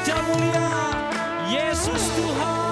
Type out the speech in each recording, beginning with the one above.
Raja mulia, Yesus Tuhan.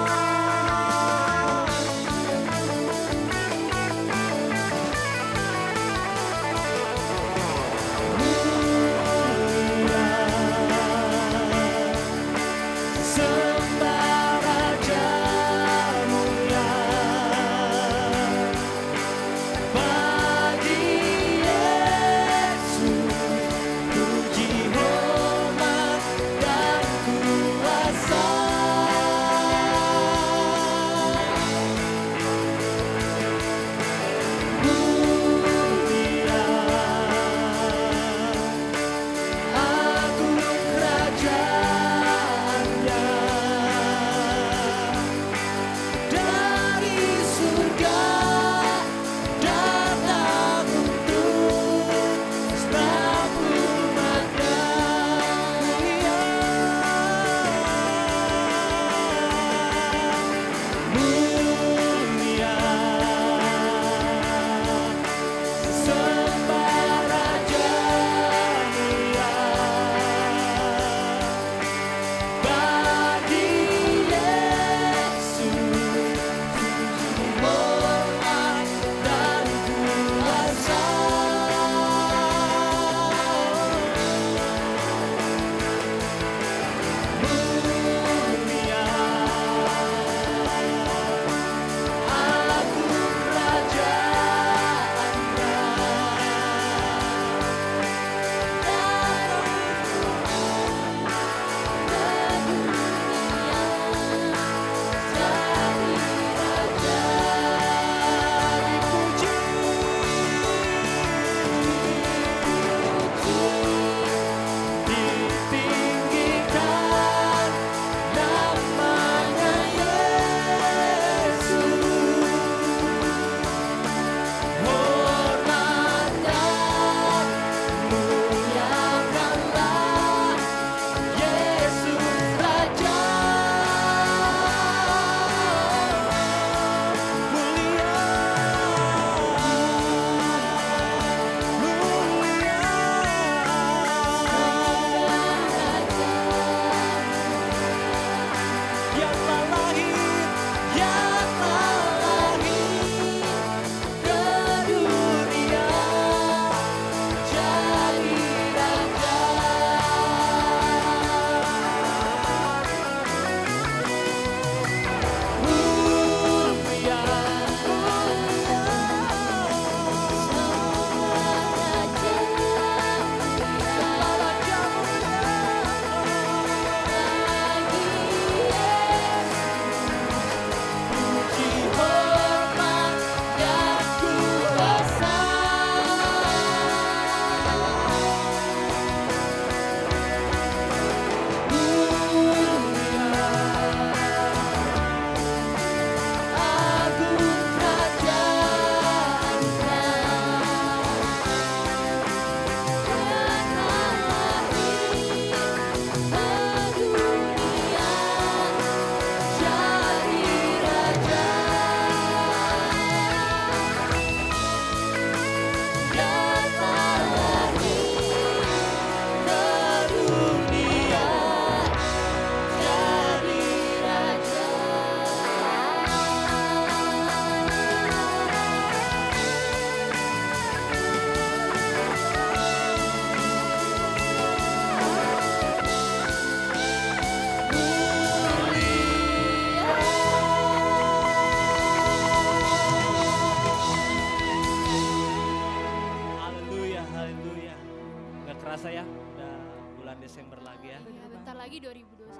lagi 2021.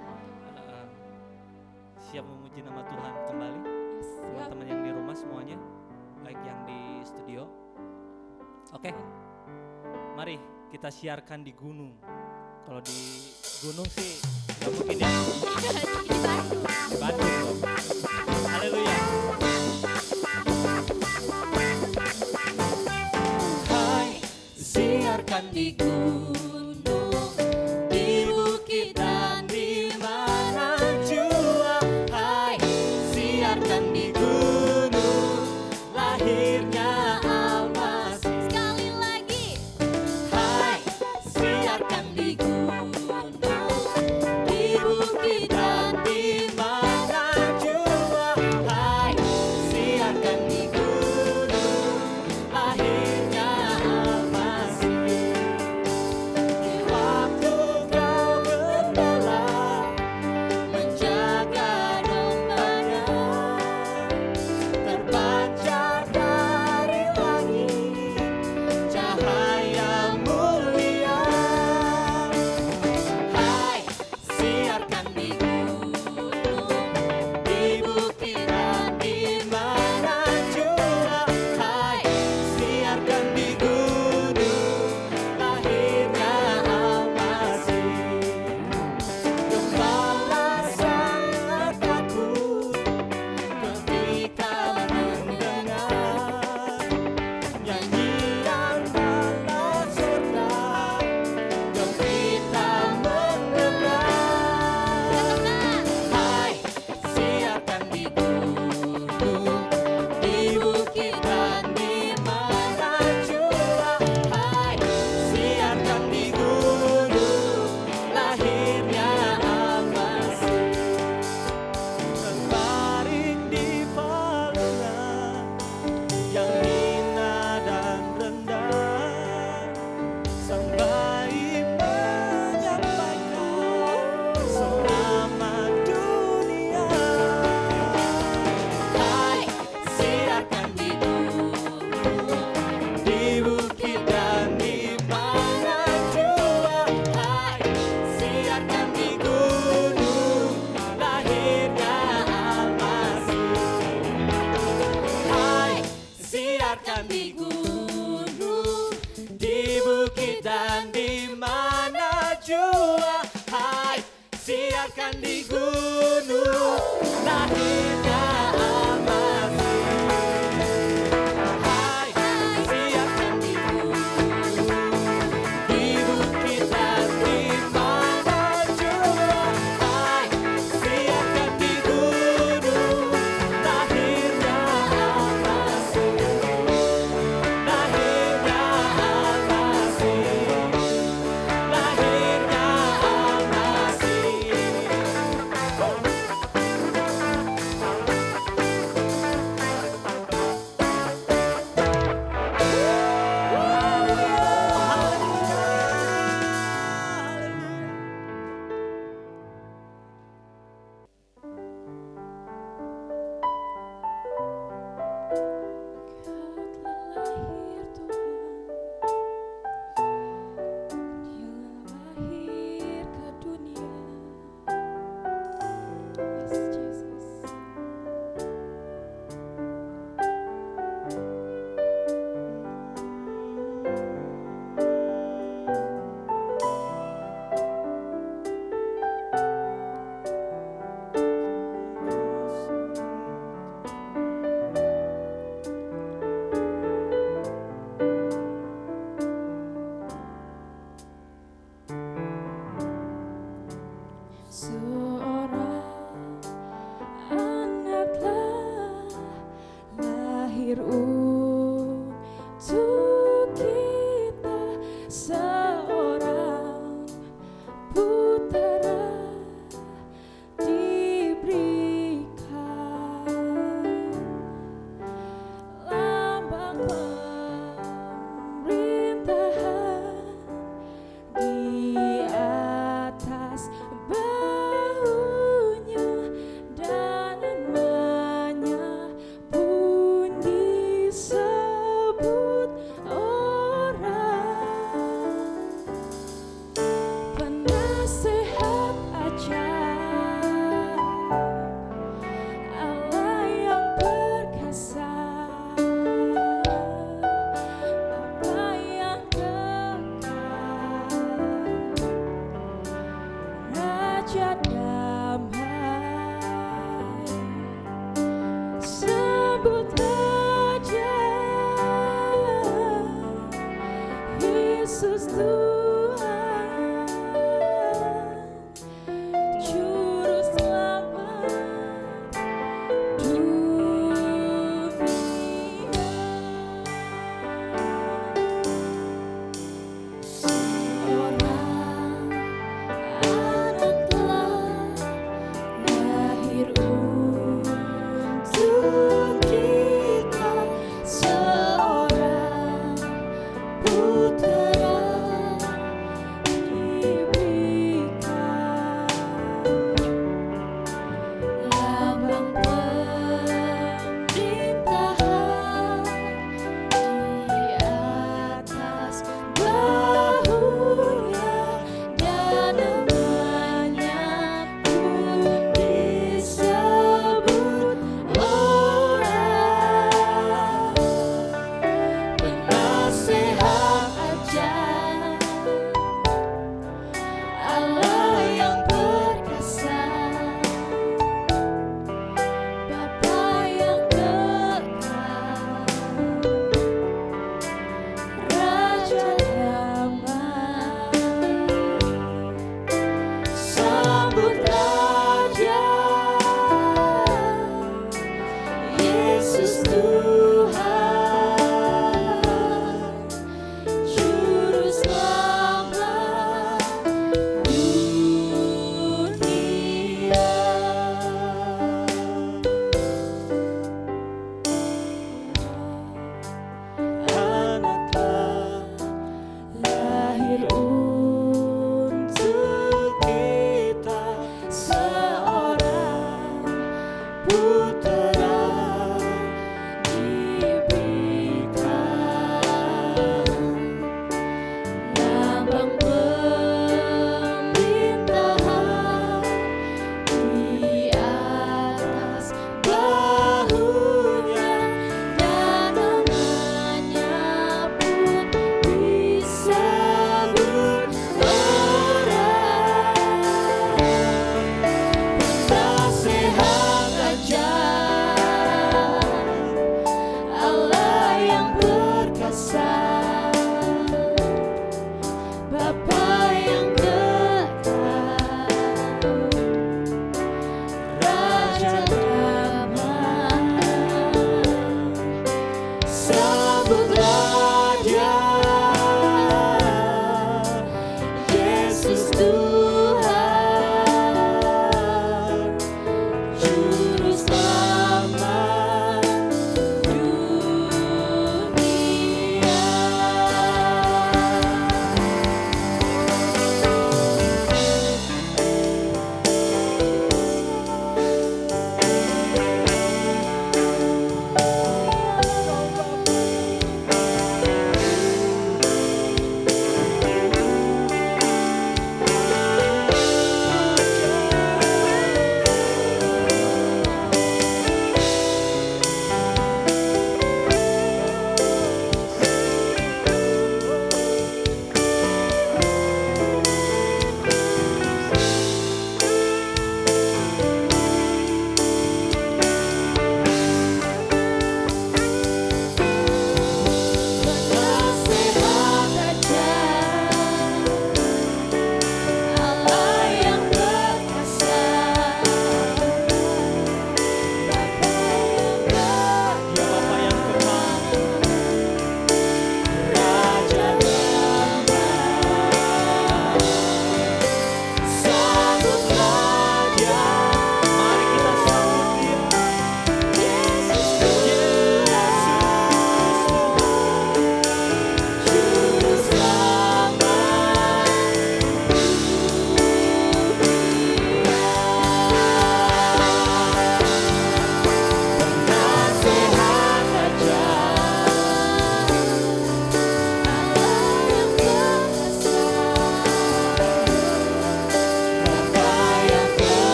Siap memuji nama Tuhan kembali. Teman-teman yang di rumah semuanya, baik yang di studio. Oke, mari kita siarkan di gunung. Kalau di gunung sih nggak mungkin ya. Di Bandung. Haleluya. Hai, siarkan di gunung. siapkan di gunung lahirnya Al-Masih. Hai, siapkan di gunung di bukit dan di padang jurang. Hai, siapkan di gunung lahirnya Al-Masih. Lahirnya Al-Masih. Lahirnya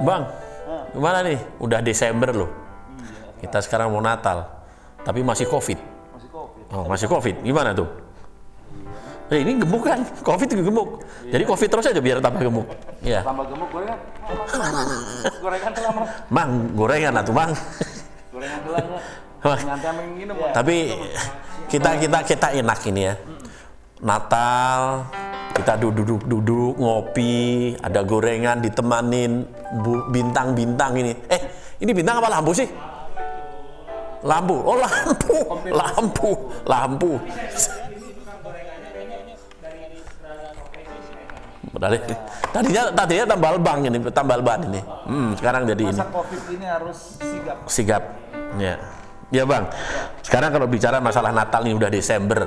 Bang, gimana nih? Udah Desember loh. Kita sekarang mau Natal, tapi masih COVID. Masih COVID. Oh, masih COVID. Gimana tuh? Ini gemuk kan? COVID juga gemuk. Jadi COVID terus aja biar tambah gemuk. Iya. Tambah gemuk gorengan. Gorengan selama. Mang, gorengan atuh, Bang. Gorengan gelang. Nyantai minum. Tapi kita enak ini ya. Natal, kita duduk ngopi, ada gorengan ditemanin bintang-bintang ini. Ini bintang apa lampu sih? Lampu. Oh, lampu. Tadinya tambal ban ini. Sekarang jadi ini. Masa COVID ini harus Sigap. Ya. Ya, Bang. Sekarang kalau bicara masalah Natal ini udah Desember.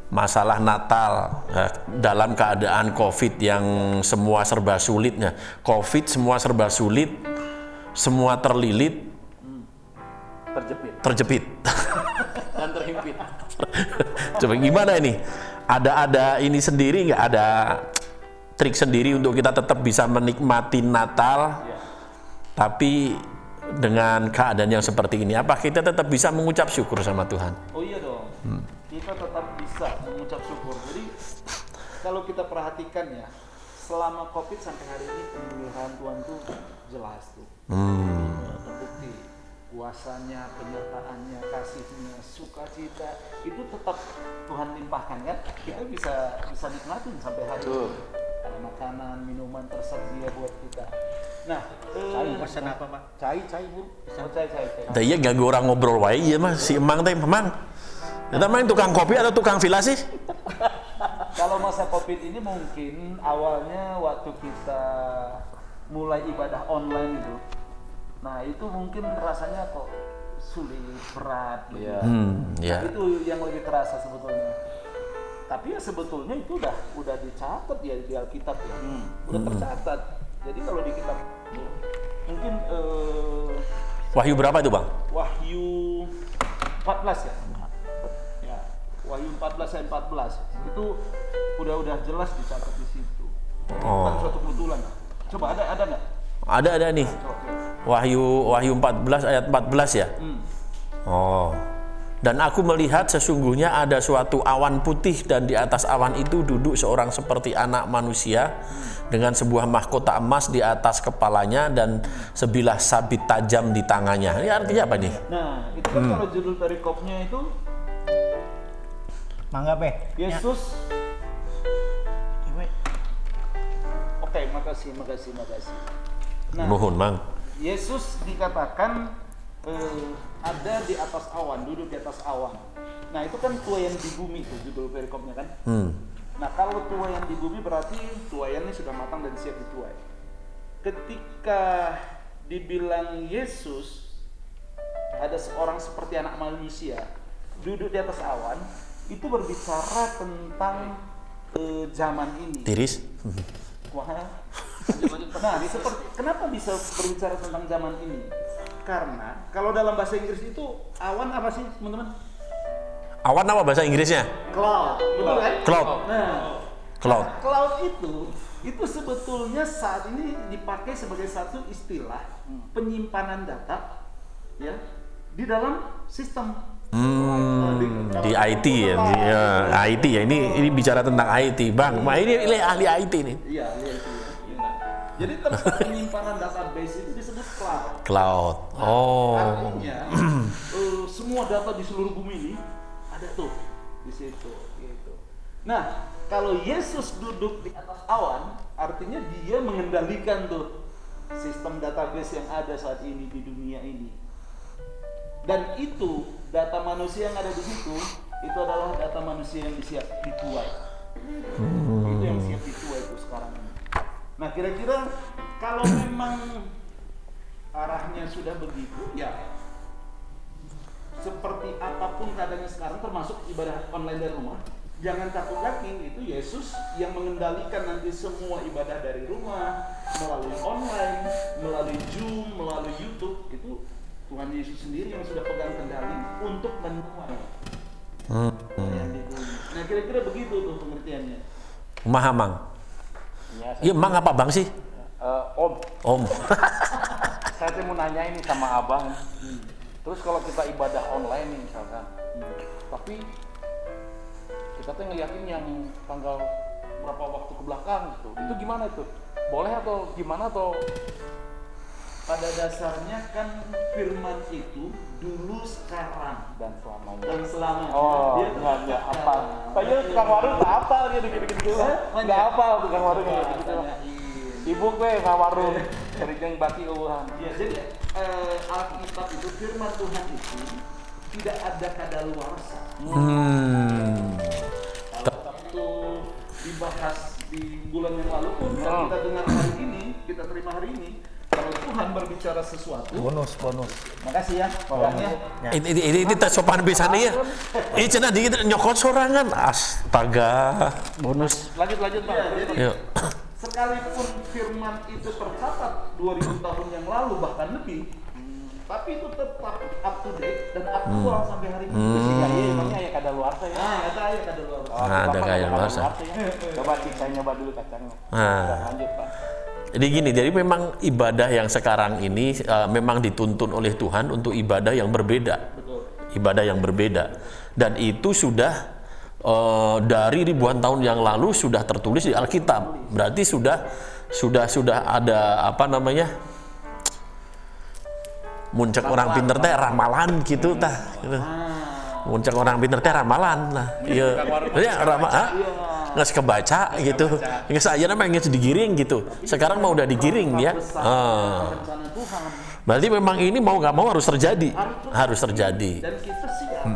Masalah Natal dalam keadaan COVID yang semua serba sulitnya. COVID semua serba sulit, semua terlilit, terjepit. dan terhimpit. Coba gimana ini? Ada ini sendiri nggak? Ada trik sendiri untuk kita tetap bisa menikmati Natal, tapi dengan keadaan yang seperti ini, apa kita tetap bisa mengucap syukur sama Tuhan? Oh iya dong, kita tetap bisa mengucap syukur. Jadi kalau kita perhatikan ya, selama COVID sampai hari ini pemeliharaan Tuhan tuh jelas tuh. Terbukti kuasanya, penyertaannya, kasihnya, sukacita itu tetap Tuhan limpahkan kan. Kita bisa nikmatin sampai hari ini. Makanan, minuman tersedia buat kita. Nah, pesan apa, Pak? Cai Bu. Cai. Nah, iya ganggu orang ngobrol wae ya Mas, si Emang teh Emang. Kita main tukang kopi atau tukang villa sih? Kalau masa COVID ini mungkin awalnya waktu kita mulai ibadah online itu. Nah, itu mungkin rasanya kok sulit, berat gitu. Ya. Itu yang lebih terasa sebetulnya. Tapi ya sebetulnya itu udah dicatat ya di Alkitab ya. Udah tercatat. Jadi kalau di kitab mungkin Wahyu berapa itu, Bang? Wahyu 14 ya. Ya, Wahyu 14 ayat 14. Itu udah jelas dicatat di situ. Bukan suatu kebetulan. Coba ada enggak? Ada nih. Wahyu 14 ayat 14 ya. Oh. Dan aku melihat sesungguhnya ada suatu awan putih dan di atas awan itu duduk seorang seperti anak manusia dengan sebuah mahkota emas di atas kepalanya dan sebilah sabit tajam di tangannya. Ini artinya apa nih? Nah, itu kan kalau judul perikopnya itu Mangga, Be. Yesus. Oke, makasih. Nah, Nuhun, Mang. Yesus dikatakan ada di atas awan, duduk di atas awan. Nah, itu kan tuayan di bumi itu judul perikopnya kan. Nah, kalau tuayan di bumi berarti tuayannya sudah matang dan siap dituai. Ketika dibilang Yesus ada seorang seperti anak manusia duduk di atas awan, itu berbicara tentang zaman ini. Tiris. Wah. Nah, kenapa bisa berbicara tentang zaman ini? Karena kalau dalam bahasa Inggris itu awan apa sih, teman-teman? Awan apa bahasa Inggrisnya? Cloud, betul kan? Cloud. Nah, Cloud. cloud itu sebetulnya saat ini dipakai sebagai satu istilah penyimpanan data ya di dalam sistem. Di IT ya, IT ya. Ini bicara tentang IT, Bang. Nah, ini ahli IT nih. Iya, ahli IT. Jadi tempat penyimpanan database itu disebut cloud. Cloud. Artinya semua data di seluruh bumi ini ada tuh di situ. Gitu. Nah, kalau Yesus duduk di atas awan, artinya dia mengendalikan tuh sistem database yang ada saat ini di dunia ini. Dan itu data manusia yang ada di situ itu adalah data manusia yang siap dituai. Itu yang siap dituai itu sekarang ini. Nah, kira-kira kalau memang arahnya sudah begitu, ya seperti apapun keadaannya sekarang, termasuk ibadah online dari rumah, jangan takut lagi, itu Yesus yang mengendalikan nanti semua ibadah dari rumah, melalui online, melalui Zoom, melalui YouTube, itu Tuhan Yesus sendiri yang sudah pegang kendali untuk menuai. Nah, kira-kira begitu tuh pengertiannya. Mang. Iya, Mang apa Bang sih? Om, Om. saya tuh mau nanya ini sama abang. Terus kalau kita ibadah online nih misalkan, tapi kita tuh ngeliatin yang tanggal berapa waktu ke belakang gitu, itu gimana itu? Boleh atau gimana atau? Pada dasarnya kan firman itu dulu, sekarang, dan selamanya. Dan selamanya. Oh, dia nggak apa. Saya tukang warung nggak apa dia gitu-gitu. Nggak apa tukang warung gitu. Ibu gue tukang warung, kerjeng bati uang. Ya, jadi Alkitab itu firman Tuhan itu tidak ada kadaluarsa. Kalau itu dibahas di bulan yang lalu pun, kalau kita dengar hari ini, kita terima hari ini. Kalau Tuhan berbicara sesuatu, bonus. Makasih ya, makanya. Ini tersopan bisa nih ya. Ini cenah dikit nyokot sorangan. Astaga. Bonus. Lanjut Pak. Ya, jadi Yuk. sekalipun firman itu tercatat 2000 tahun yang lalu bahkan lebih, tapi itu tetap up to date dan aktual sampai hari ini. Iya, emangnya ya kadaluarsa ya. Ada ya kadaluarsa. Ada kadaluarsa. Coba saya nyoba dulu kacangnya. Lanjut Pak. Jadi gini, jadi memang ibadah yang sekarang ini memang dituntun oleh Tuhan untuk ibadah yang berbeda. Betul. Ibadah yang berbeda. Dan itu sudah dari ribuan tahun yang lalu sudah tertulis di Alkitab. Berarti sudah ada apa namanya? Muncak orang pinter teh ramalan gitu tah. Gitu. Muncak orang pinter teh ramalan lah. Iya. Ya ramalan. Nggak kebaca gitu, nggak saya namanya nggak digiring gitu. Sekarang mau udah digiring ya. Berarti memang ini mau nggak mau harus terjadi. Dan kita siap.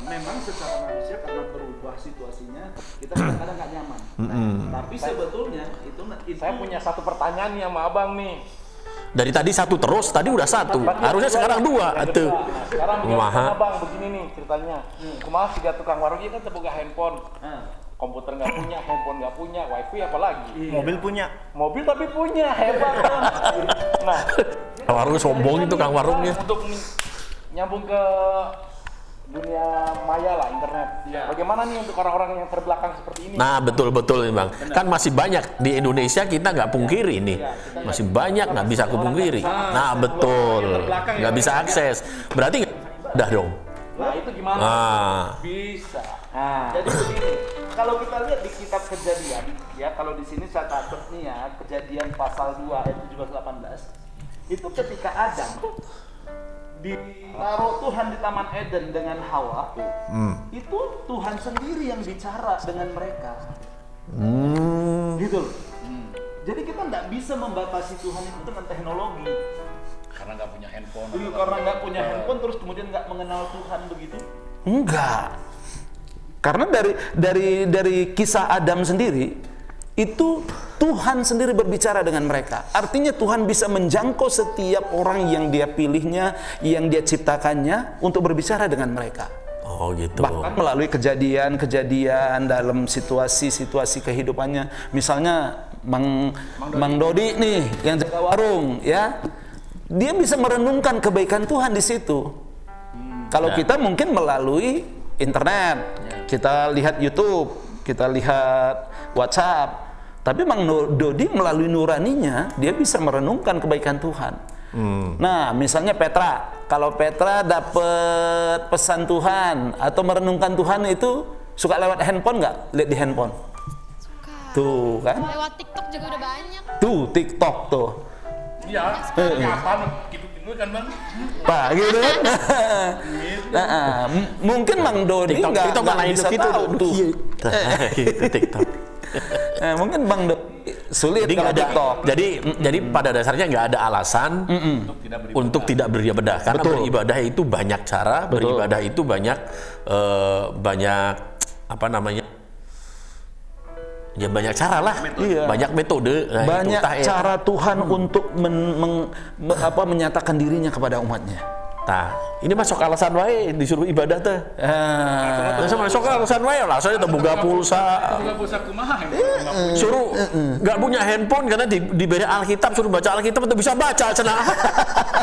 Memang secara manusia karena berubah situasinya, kita kadang-kadang nggak nyaman. Tapi sebetulnya itu saya punya satu pertanyaan nih sama abang nih. Dari tadi satu terus, tadi udah satu. Harusnya sekarang dua. Tuh. Sekarang abang begini nih ceritanya. Kumaha tiga tukang warung ini kan terbuka handphone. Komputer nggak punya, handphone nggak punya, wifi apalagi. Mobil punya. Mobil tapi punya, hebat kan. Nah, warung sombong itu kang warungnya. Untuk nyambung ke dunia maya lah, internet. Bagaimana nih untuk orang-orang yang terbelakang seperti ini? Nah betul nih bang. Kan masih banyak di Indonesia, kita nggak pungkiri nih. Masih banyak nggak bisa kupungkiri. Nah betul, nggak bisa akses. Berarti udah dong. Nah itu gimana? Bisa. Jadi begini, kalau kita lihat di kitab Kejadian, ya kalau di sini saya catat nih ya, Kejadian pasal 2 ayat 17-18, itu ketika Adam ditaruh Tuhan di Taman Eden dengan Hawa, itu Tuhan sendiri yang bicara dengan mereka. Gitu loh. Jadi kita nggak bisa membatasi Tuhan itu dengan teknologi. Karena nggak punya handphone. Karena nggak punya handphone terus kemudian nggak mengenal Tuhan begitu? Enggak. Karena dari kisah Adam sendiri itu Tuhan sendiri berbicara dengan mereka. Artinya Tuhan bisa menjangkau setiap orang yang Dia pilihnya, yang Dia ciptakannya untuk berbicara dengan mereka. Oh gitu. Bahkan melalui kejadian-kejadian dalam situasi-situasi kehidupannya. Misalnya Mang Dodi nih yang jaga warung ya. Dia bisa merenungkan kebaikan Tuhan di situ. Kalau kita mungkin melalui internet, kita lihat YouTube, kita lihat WhatsApp. Tapi Mang Dodi melalui nuraninya, dia bisa merenungkan kebaikan Tuhan. Nah, misalnya Petra, kalau Petra dapat pesan Tuhan atau merenungkan Tuhan itu suka lewat handphone nggak? Lihat di handphone. Suka. Tuh kan? Lewat TikTok juga udah banyak. Tuh TikTok tuh. Iya, apa gitu kan bang? Pak gitu kan? Mungkin Mang Dodi nggak bisa tahu tuh. TikTok. Mungkin Bang Dodi sulit jadi kalau ada, TikTok. Jadi pada dasarnya nggak ada alasan untuk tidak beribadah. Karena beribadah itu banyak cara, beribadah itu banyak apa namanya? Ya banyak cara lah, banyak metode. Nah, banyak itu, cara Tuhan untuk menyatakan dirinya kepada umatnya. Nah, ini masuk alasan wae disuruh ibadah teh. Masuk alasan wae lah, saya buka pulsa. Buka pulsa kumaha? Suruh nggak punya handphone karena diberi Alkitab, suruh baca Alkitab itu bisa baca cenah.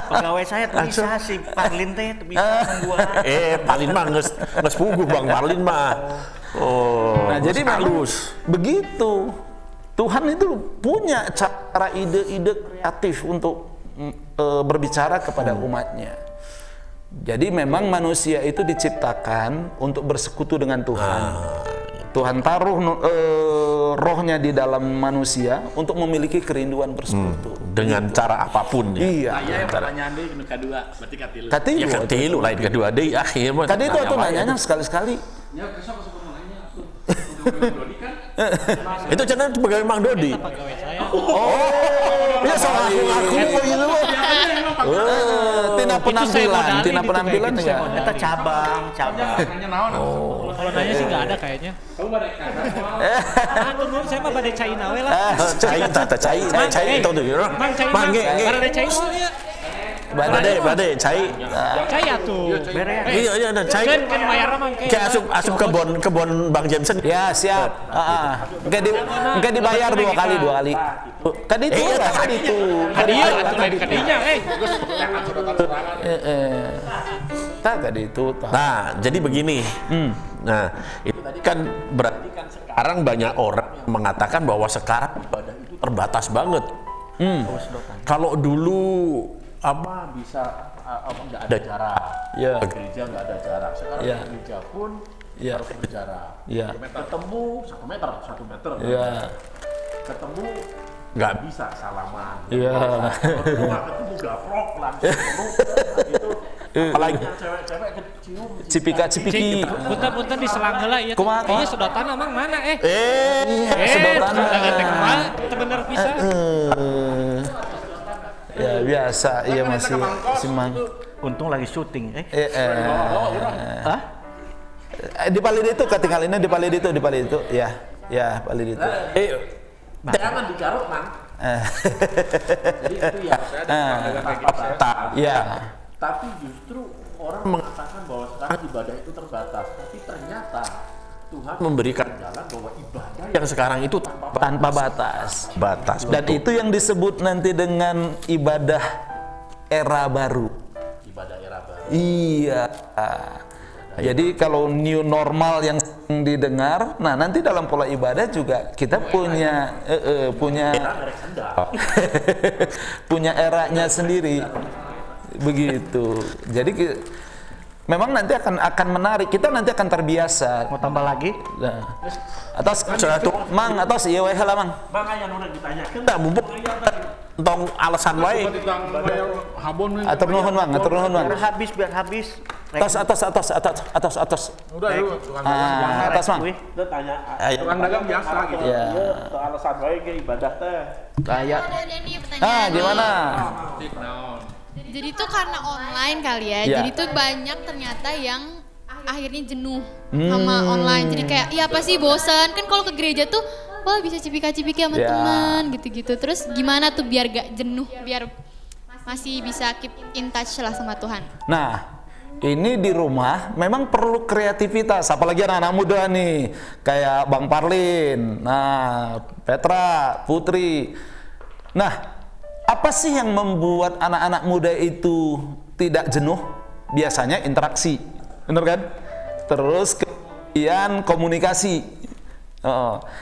Pegawai saya tuh bisa si Parlin teh bisa membuat. Parlin mah nges puguh Bang Parlin mah. Oh, nah jadi halus begitu. Tuhan itu punya cara ide-ide kreatif untuk berbicara kepada umatnya. Jadi memang manusia itu diciptakan untuk bersekutu dengan Tuhan. Tuhan taruh rohnya di dalam manusia untuk memiliki kerinduan bersekutu. Dengan cara apapun ya. Iya. Saya yang pertanyaan deh kedua, berarti katilu. Katilu. Ya ketilu lain kedua deh akhir mah. Tadi itu aku nanyanya sekali-sekali. Ya, kesok sebelum nanya aku. Dodi kan? Itu channel pegawai Mang Dodi. Pegawai saya. Ya soal aku begitu. Tina penampilan gitu, ya. Eta cabang. Nanya naon? Kalau nanya sih nggak ada kayaknya. Kamu badai kada. Aduh, saya mah badai China we lah. Cai itu tuh. Mang China. Badai China ya. Badai cai. Cai atuh. Iya ada cai. Kan mayarna mang Kayak asup kebon Bang Jameson. Ya siap. Enggak dibayar dua kali. Tadi itu Hadiah atuh lain kadinya tadi itu. Nah, jadi begini. Nah, itu tadi kan berarti kan sekarang banyak orang yang mengatakan bahwa sekarang ibadah itu terbatas banget. Kalau dulu apa bisa nggak ada jarak, Ya. ke gereja nggak ada jarak. Sekarang Ya. ke gereja pun Ya. harus berjarak. Ya. Ketemu 1 meter. Ya. Ketemu nggak bisa salaman. Iya. Kalau nggak ketemu gaprok langsung itu. Apalagi yang cewek-cewek kecium. Cipika-cipiki. Punten di selang heula ieu. Kumaha? Kayaknya sedotan mang mana Sedotan. Teu bener pisan. Ya biasa, iya masih Mang. Untung lagi syuting. Hah? Di Palid itu ketinggalannya di Palid itu. Ya, Palid itu. Jangan digaruk, Mang. Jadi itu ya. Ya. Tapi justru orang mengatakan bahwa sekarang ibadah itu terbatas. Tapi ternyata Tuhan memberikan jalan bahwa ibadah yang sekarang itu Tanpa batas. Dan betul. itu yang disebut nanti dengan ibadah era baru. Ibadah era baru. Iya. Jadi kalau new normal yang sering didengar, nah nanti dalam pola ibadah juga kita punya punya eranya sendiri. Begitu. Jadi memang nanti akan menarik. Kita nanti akan terbiasa. Mau tambah lagi? Nah, atas Mang atas iya we heula Mang. Bang aya nu ditanyakeun da mumpung aya tong alasan wae. Atur nuhun Mang. Biar habis. Atas. Udah yuk. Atas Mang. Teu tanya. Tukang dagang biasa gitu. Ya. Teu alasan wae ge ibadah teh. Kayak Ada nih pertanyaan. gimana? Jadi tuh karena online kali ya. Ya. Jadi tuh banyak ternyata yang akhirnya jenuh sama online. Jadi kayak, iya apa sih bosan? Kan kalau ke gereja tuh, wah bisa cipika-cipiki sama Ya. teman gitu-gitu. Terus gimana tuh biar gak jenuh? Biar masih bisa keep in touch lah sama Tuhan. Nah, ini di rumah memang perlu kreativitas, apalagi anak-anak muda nih, kayak Bang Parlin, nah Petra, Putri. Nah, apa sih yang membuat anak-anak muda itu tidak jenuh? Biasanya interaksi, bener kan? Terus kemudian komunikasi.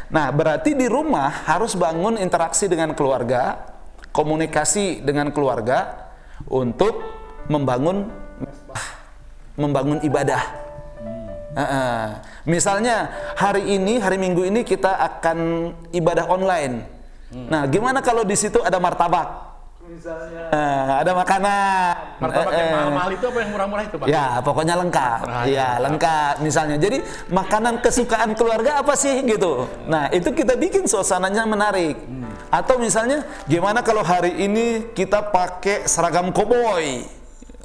Nah, berarti di rumah harus bangun interaksi dengan keluarga, komunikasi dengan keluarga untuk membangun ibadah. Misalnya hari Minggu ini kita akan ibadah online. Nah, gimana kalau di situ ada martabak? Misalnya. Ada makanan. Martabak yang mahal-mahal itu apa yang murah-murah itu, Pak? Ya, pokoknya lengkap. Ya, lengkap misalnya. Jadi, makanan kesukaan keluarga apa sih gitu. Nah, itu kita bikin suasananya menarik. Atau misalnya, gimana kalau hari ini kita pakai seragam koboi?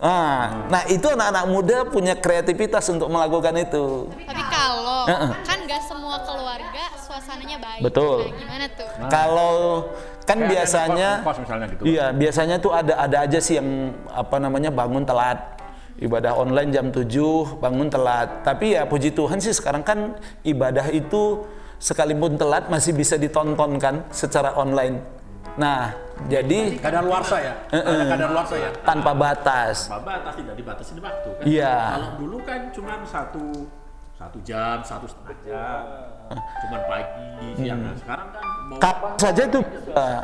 Nah, itu anak-anak muda punya kreativitas untuk melakukan itu. Tapi kalau kan gak semua keluarga suasananya baik. Betul. Nah, gimana tuh? Kalau kan Kayak biasanya, ada pas misalnya gitu. iya biasanya tuh ada aja sih yang bangun telat. Ibadah online jam 7 bangun telat. Tapi ya puji Tuhan sih sekarang kan ibadah itu sekalipun telat masih bisa ditonton kan secara online. Nah, jadi Kadaluarsa ya? Ada kadaluarsa ya? tanpa batas. Batas tidak dibatasi di waktu kan. Iya. Kalau dulu kan cuma satu 1 jam, 1,5 jam, cuman pagi, siang. Nah, sekarang kan mau Kapan saja itu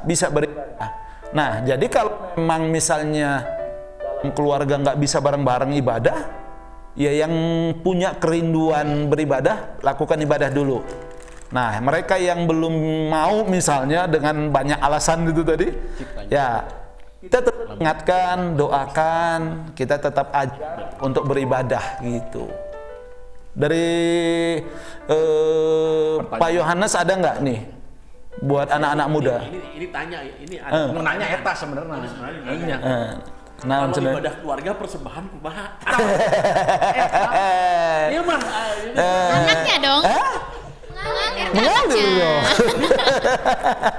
bisa beribadah. Nah, jadi kalau memang misalnya dalam keluarga nggak bisa bareng-bareng ibadah, ya yang punya kerinduan beribadah, lakukan ibadah dulu. Nah, mereka yang belum mau misalnya dengan banyak alasan itu tadi, ya kita tetap ingatkan, doakan, kita tetap ajak untuk beribadah gitu. Dari Pak Yohanes ada nggak nih buat anak-anak muda? ini tanya, ini ada Mau nanya eta sebenarnya. nanya. Nah, Kalau ibadah keluarga persembahan kumaha? Iya mah. Anaknya dong. Mengalir dong.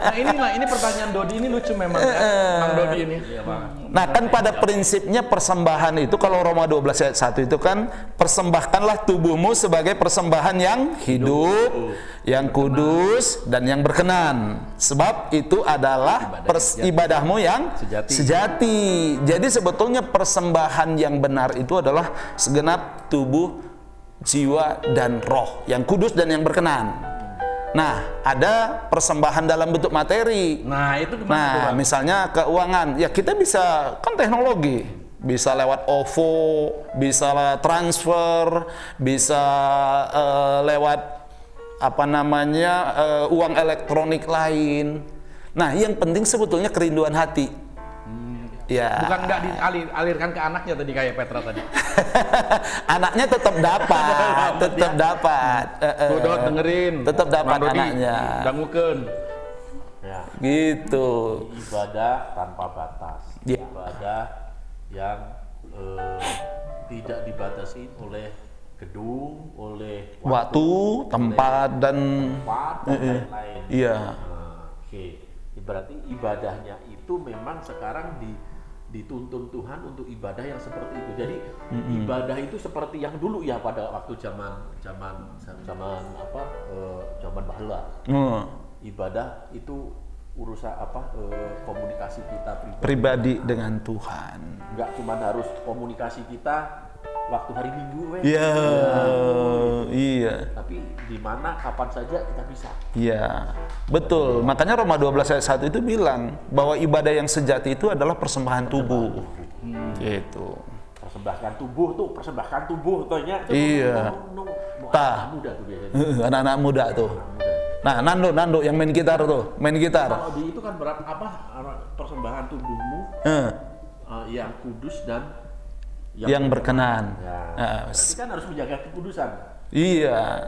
Nah ini pertanyaan Dodi ini lucu memang kan, Bang Dodi ini. Nah, kan pada prinsipnya persembahan itu kalau Roma 12 ayat 1 itu kan persembahkanlah tubuhmu sebagai persembahan yang hidup, yang kudus dan yang berkenan. Sebab itu adalah ibadahmu yang sejati. Jadi sebetulnya persembahan yang benar itu adalah segenap tubuh, jiwa dan roh yang kudus dan yang berkenan. Nah, ada persembahan dalam bentuk materi. Nah itu gimana tuh, Nah, Bang? misalnya keuangan, ya kita bisa kan teknologi, bisa lewat OVO, bisa transfer, bisa lewat apa namanya uang elektronik lain. Nah, yang penting sebetulnya kerinduan hati. Ya. Bukan nggak dialirkan ke anaknya tadi kayak Petra tadi. Anaknya tetap dapat, Tuh Dot dengerin. tetap dapat Bang Dodi, anaknya. dangukeun. Ya, Gitu. ibadah tanpa batas. Ya. Ibadah yang tidak dibatasi oleh gedung, oleh Waktu, tempat dan tempat dan lain-lain. iya. Nah, oke. Berarti ibadahnya itu memang sekarang dituntun Tuhan untuk ibadah yang seperti itu. Jadi ibadah itu seperti yang dulu ya pada waktu zaman baheula. Ibadah itu urusan komunikasi kita Pribadi dengan Tuhan. Enggak cuma harus komunikasi kita waktu hari Minggu Iya, iya. tapi di mana kapan saja kita bisa. Iya, betul. Makanya Roma 12 ayat 1 itu bilang bahwa ibadah yang sejati itu adalah persembahan tubuh. Gitu. Persembahkan tubuh tuh nya. Iya. Tah. Anak muda tuh biasanya. Anak-anak muda tuh. Nah, Nando yang main gitar tuh, main gitar. Kalau di itu kan berat persembahan tubuhmu yang kudus dan Yang berkenan. Ya. Berarti kan harus menjaga kekudusan. Iya.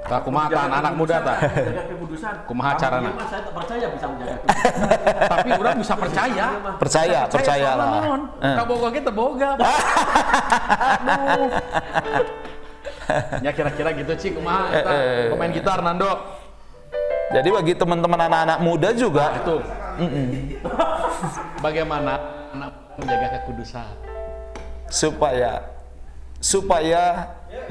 Tak kumaha anak muda tak. Menjaga kekudusan. Kumaha carana? Saya tak percaya bisa menjaga kekudusan. Tapi orang bisa percaya. Percayalah. Kaboga kita boga. Aduh. Ya kira-kira gitu sih kumaha eta pemain gitar Nando. Jadi bagi teman-teman anak-anak muda juga Itu. Bagaimana anak menjaga kekudusan? supaya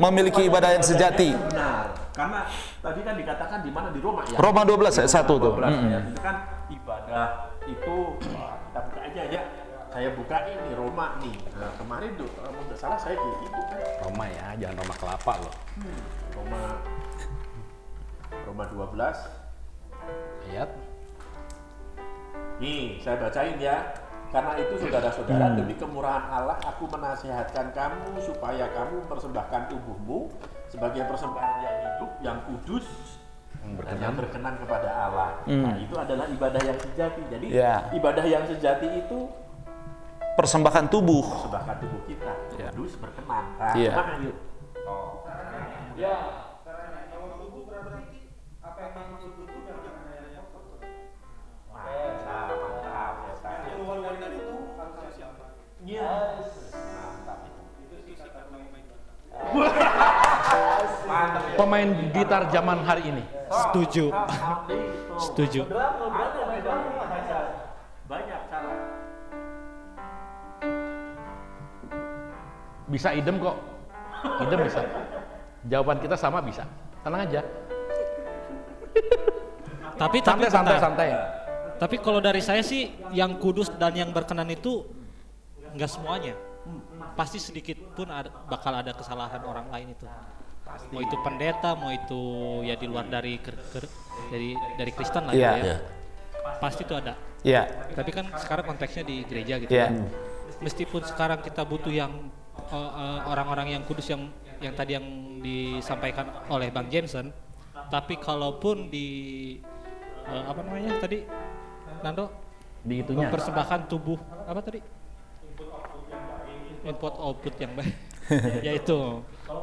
memiliki ibadah yang sejati. Benar. Karena tadi kan dikatakan di mana di Roma ya. Roma 12 ayat 1 tuh. 12 ayat itu kan ibadah itu kita buka aja ya. Saya buka ini Roma nih. Nah, kemarin tuh kalau tidak salah saya kayak gitu kan. Roma ya, jangan Roma kelapa loh. Roma 12 Ayat. nih, saya bacain ya. Karena itu saudara-saudara, demi kemurahan Allah aku menasihatkan kamu supaya kamu mempersembahkan tubuhmu sebagai persembahan yang hidup, yang kudus, dan yang berkenan kepada Allah. Nah, itu adalah ibadah yang sejati. Jadi ibadah yang sejati itu Persembahkan tubuh. persembahkan tubuh kita, kudus, berkenan. Nah, Iya. makan yuk. Pemain gitar zaman hari ini. Setuju. Setuju. Banyak cara. Bisa idem kok. Idem bisa. Jawaban kita sama bisa. Tenang aja. Tapi Santai. Tapi kalau dari saya sih yang kudus dan yang berkenan itu nggak semuanya. Pasti sedikit pun bakal ada kesalahan orang lain itu. Mau itu pendeta, mau itu ya di luar dari dari Kristen lah Iya. gitu ya. Ya. Pasti itu ada. Iya. Tapi kan sekarang konteksnya di gereja gitu Iya. ya. Meskipun sekarang kita butuh yang orang-orang yang kudus yang tadi yang disampaikan oleh Bang Jameson, tapi kalaupun di apa namanya tadi Nando Di itunya. mempersembahkan tubuh apa tadi? Input output yang baik. Yaitu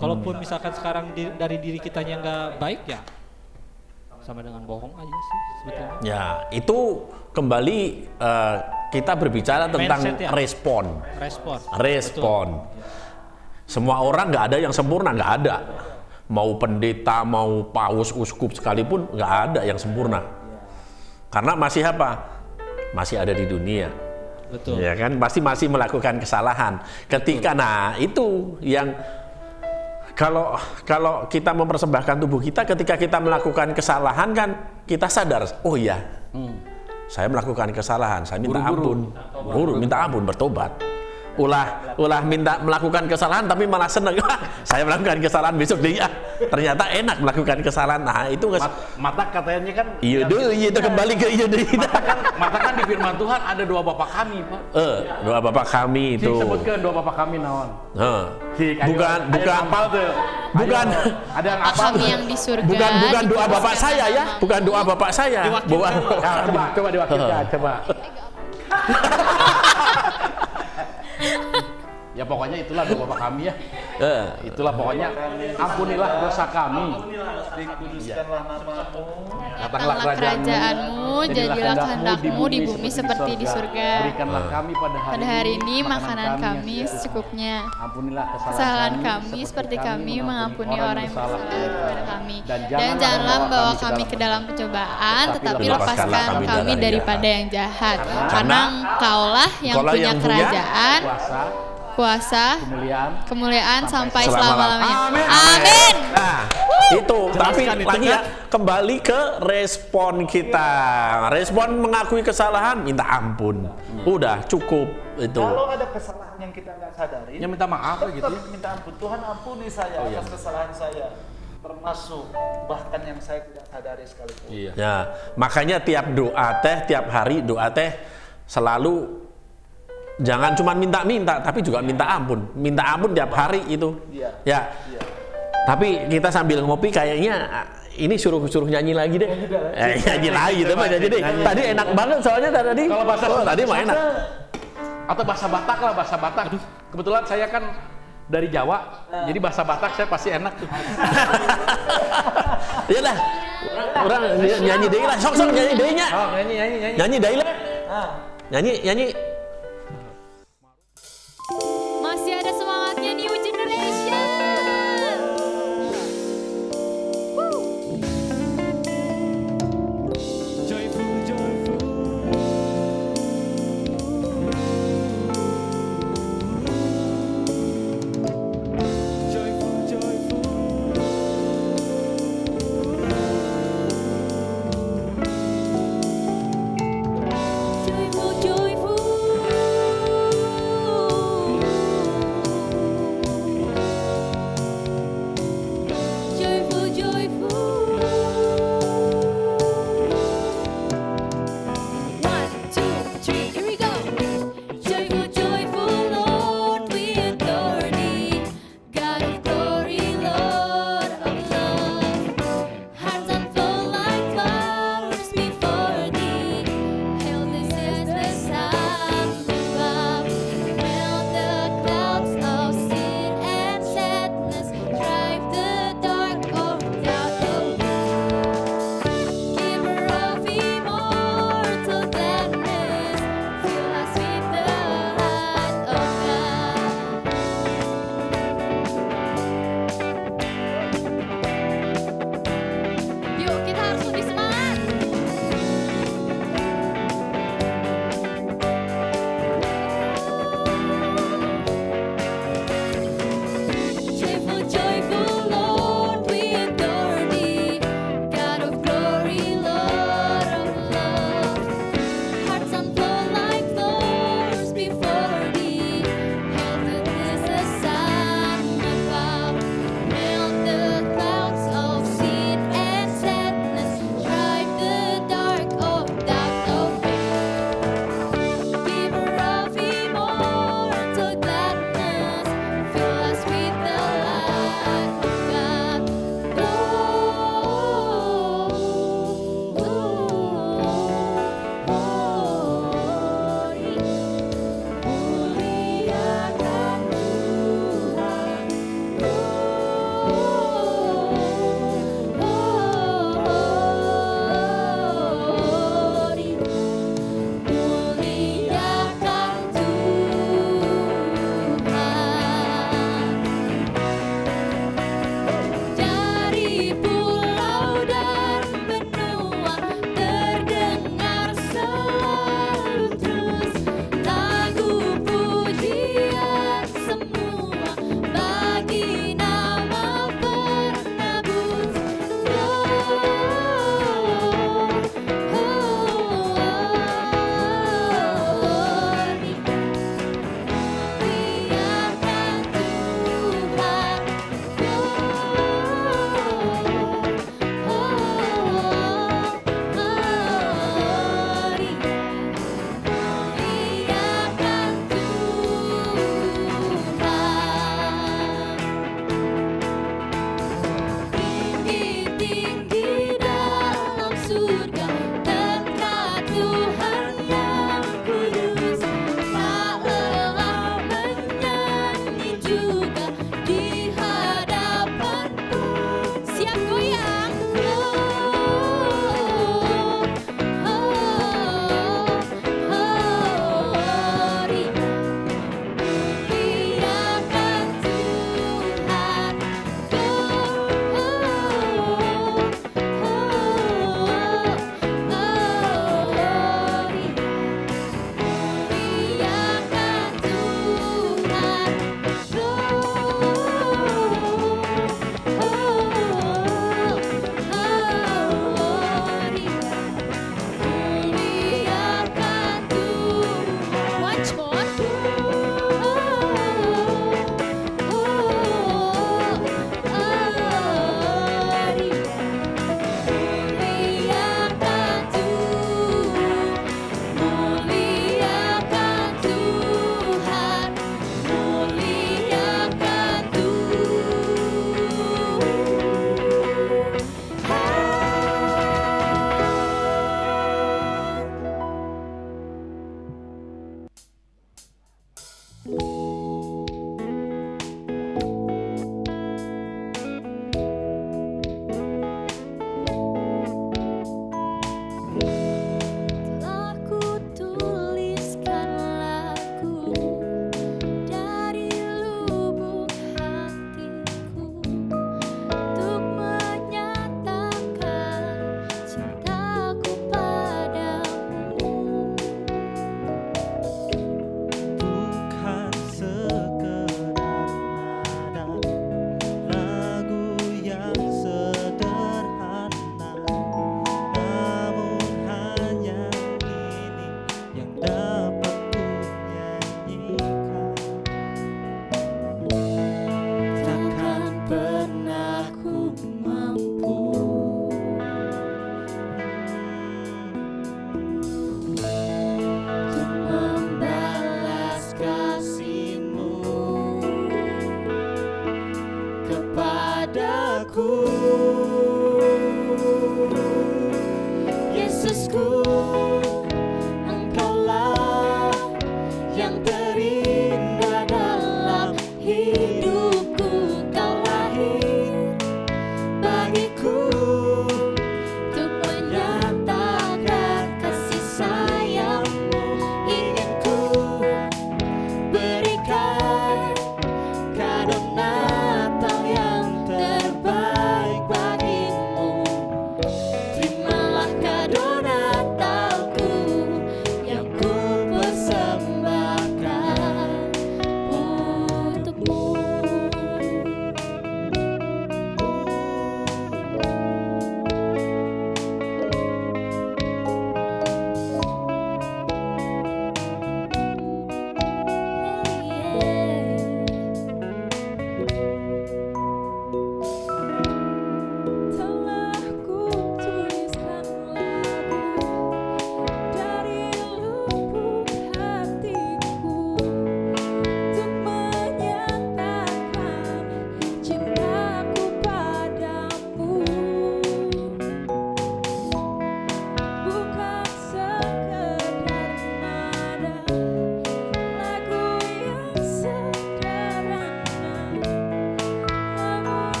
kalaupun misalkan sekarang dari diri kitanya nggak baik ya sama dengan bohong aja sih sebetulnya. Ya, itu kembali kita berbicara tentang Mindset ya? respon. Respon. Semua orang nggak ada yang sempurna, nggak ada. Mau pendeta, mau paus, uskup sekalipun nggak ada yang sempurna. Karena masih apa? Masih ada di dunia. Betul. Ya kan, pasti masih melakukan kesalahan. Ketika itu yang kalau kita mempersembahkan tubuh kita, ketika kita melakukan kesalahan kan kita sadar, oh iya, saya melakukan kesalahan, saya minta ampun, minta ampun, bertobat. Ulah minta melakukan kesalahan tapi malah seneng. Saya melakukan kesalahan besok dia ternyata enak melakukan kesalahan. Nah itu Mata katanya kan iya dulu, iya itu kembali ke iya dulu. mata kan di firman Tuhan ada dua Bapa kami, Pak. Doa Bapak kami itu. Disebutkan dua Bapa kami naon. Bukan Ada yang Bapa apal kami tuh. yang di surga. bukan doa bapak dikuduskan saya ya, namamu. bukan doa bapak saya. Coba diwakilkan, coba. Ya pokoknya itulah doa Bapa kami ya. Itulah pokoknya ampunilah dosa kami. Dikuduskanlah namamu. Datanglah kerajaanmu, jadilah kehendakmu di bumi seperti di surga. Berikanlah kami pada Hari ini yang makanan kami secukupnya. secukupnya. Ampunilah Kesalahan kami seperti kami mengampuni orang yang bersalah kepada kami. Dan Dan janganlah membawa kami ke dalam pencobaan, tetapi lepaskan kami daripada yang jahat. Karena Engkaulah yang Engkaulah punya yang punya kerajaan, kuasa, kemuliaan sampai selama-lamanya. Amin. Nah, itu tapi itu lagi ya kan. kembali ke respon kita. Respon mengakui kesalahan, minta ampun. Udah cukup itu. Kalau ada kesalahan yang kita nggak sadari, Ya minta maaf lah gitu tetap ya. minta ampun. Tuhan ampuni saya atas kesalahan saya, termasuk bahkan yang saya tidak sadari sekalipun. Iya. Ya, makanya tiap hari doa teh selalu jangan cuma minta-minta, tapi juga minta ampun. Minta ampun tiap hari itu. Iya. Ya. Iya. Tapi kita sambil ngopi kayaknya ini suruh nyanyi lagi deh. Nyanyi lagi deh, nyanyi deh. Tadi enak banget soalnya tadi. Kalau bahasa tadi mah enak. Atau bahasa Batak lah, bahasa Batak. Kebetulan saya kan dari Jawa, jadi bahasa Batak saya pasti enak tuh. Ya lah. Orang nyanyi deh lah, sok nyanyi deh nya. Oh, nyanyi. Nyanyi deh lah. Nyanyi. Masih ada semangatnya New Generation. Joyful, joyful.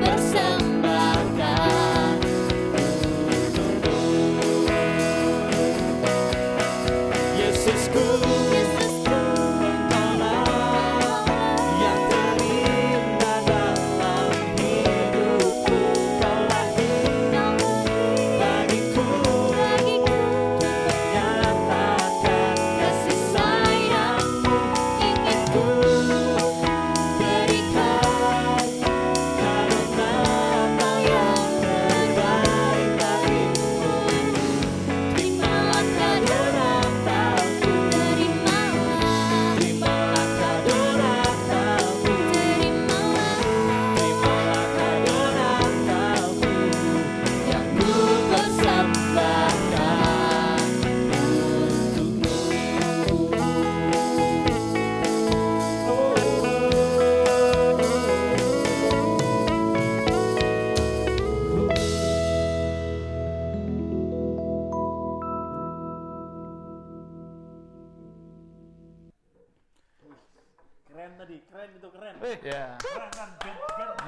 persembahkan Yesusku, Engkaulah yang terindah dalam hidupku. Kaulah hidup bagiku, nyatakan kasih sayangmu. ingin ku Berikan karena apa yang terbaik bagimu. terimalah kado Natalku, terimalah terimalah kado Natalku, terimalah kado Natalku yang ku persembahkan untukmu. Keren tadi, keren itu keren. Ya. Keren kan, band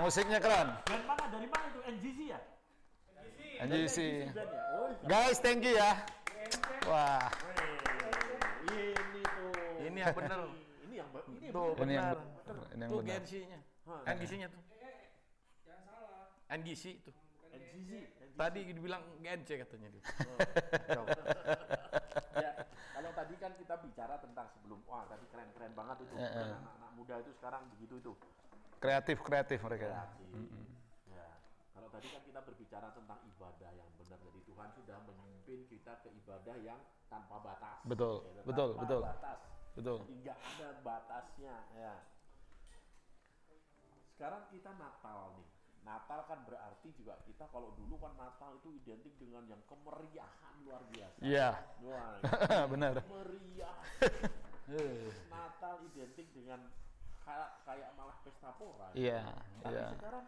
Musiknya keren. mana, dari mana itu, NGC ya? NGC. Band ya? Oh, Guys, thank you ya. Wah, ini tuh. Ini yang bener. Ini yang ini yang Tuh ini yang bener. ini yang Tuh benar. GNC-nya. NGC-nya tuh. NGC itu. NGC. Tadi dibilang GNC katanya dia. Ya, kalau tadi kan kita bicara tentang sebelum, wah tadi keren-keren banget itu. Anak-anak muda itu sekarang begitu itu. Kreatif mereka. Ya, kalau tadi kan kita berbicara tentang ibadah yang benar, jadi Tuhan sudah memimpin kita ke ibadah yang tanpa batas. Betul, Ya, betul, tanpa betul. batas. Betul. Jadi nggak ada batasnya. Ya. Sekarang kita Natal nih. Natal kan berarti juga kita, kalau dulu kan Natal itu identik dengan yang kemeriahan luar biasa. Iya. Wah, Benar. meriah. Natal identik dengan kayak malah pesta pora. Iya, Tapi iya. sekarang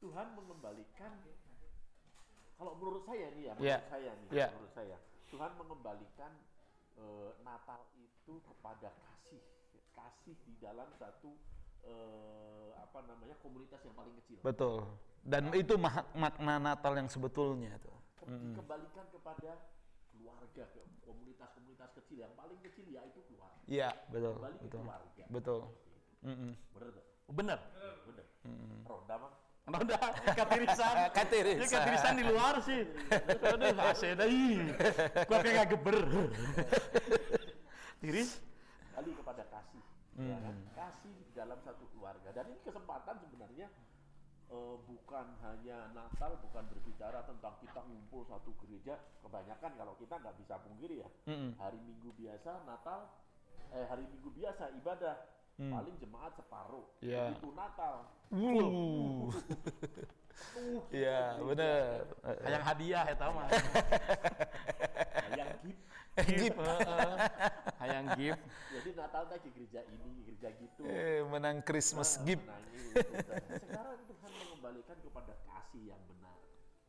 Tuhan mengembalikan, kalau menurut saya nih ya, Iya, iya. menurut saya Tuhan mengembalikan Natal itu kepada kasih di dalam satu komunitas yang paling kecil. Betul. Dan itu makna Natal yang sebetulnya tuh. Dikembalikan kepada keluarga, ke komunitas-komunitas kecil, yang paling kecil yaitu keluarga. Iya, betul, Kembali ke betul. keluarga. Betul. Bener tuh? Bener. Bener. Ronda mah. Udah, katirisan. Katirisan. Ya katirisan di luar sih. Aduh, AC dah. Gua kayak gak geber. Tiris? Kembali kepada kasih. Ya kan? Kasih di dalam satu keluarga. Dan ini kesempatan sebenarnya bukan hanya Natal, bukan berbicara tentang kita ngumpul satu gereja. Kebanyakan kalau kita nggak bisa pungkiri ya, hari Minggu biasa hari Minggu biasa ibadah paling jemaat separuh. Iya. Begitu Natal, Iya, benar. Yang hadiah ya tau mah. yang gift. Hayang gift. Jadi Natal teh di gereja ini, gereja gitu. Menang Christmas gift. Sekarang Tuhan mengembalikan kepada kasih yang benar,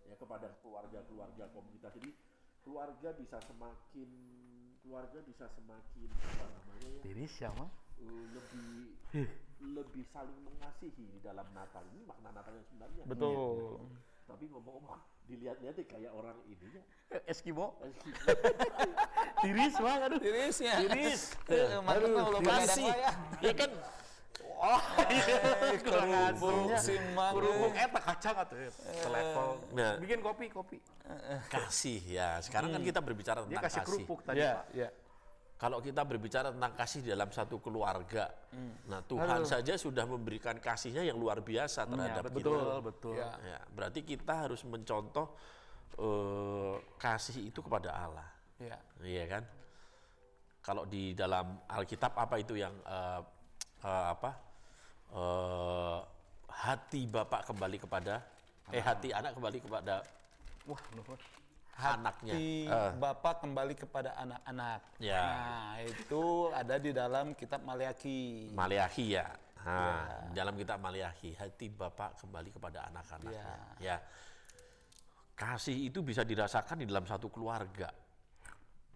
ya, kepada keluarga-keluarga komunitas. Jadi keluarga bisa semakin apa namanya ya, Tiris siapa? lebih saling mengasihi di dalam Natal. Ini makna Natal yang sebenarnya. Betul. Tapi ngomong-ngomong, dilihat-lihat kayak orang ini ya. Eskimo. Tiris mah, aduh. Tirisnya. Tiris. Mantap kalau kasih. Ya kan. Oh, kurang kerupuk asurnya. si Mang. Kerupuk eta kacang atuh. Selevel. Nah. Bikin kopi. Kasih ya. Sekarang kan kita berbicara Dia tentang kasih kasih. kerupuk tadi, Iya, Pak. iya. Kalau kita berbicara tentang kasih dalam satu keluarga, nah Tuhan saja sudah memberikan kasihnya yang luar biasa terhadap kita. Betul. Ya. Ya, berarti kita harus mencontoh kasih itu kepada Allah, Iya. iya kan? Kalau di dalam Alkitab apa itu yang hati Bapak kembali kepada, hati anak kembali kepada Wah, nuhun. anaknya. Bapak kembali kepada anak-anak. Ya. Nah, itu ada di dalam kitab Maleakhi. Maleakhi ya. Nah, dalam kitab Maleakhi, hati Bapak kembali kepada anak-anaknya. Ya. Kasih itu bisa dirasakan di dalam satu keluarga.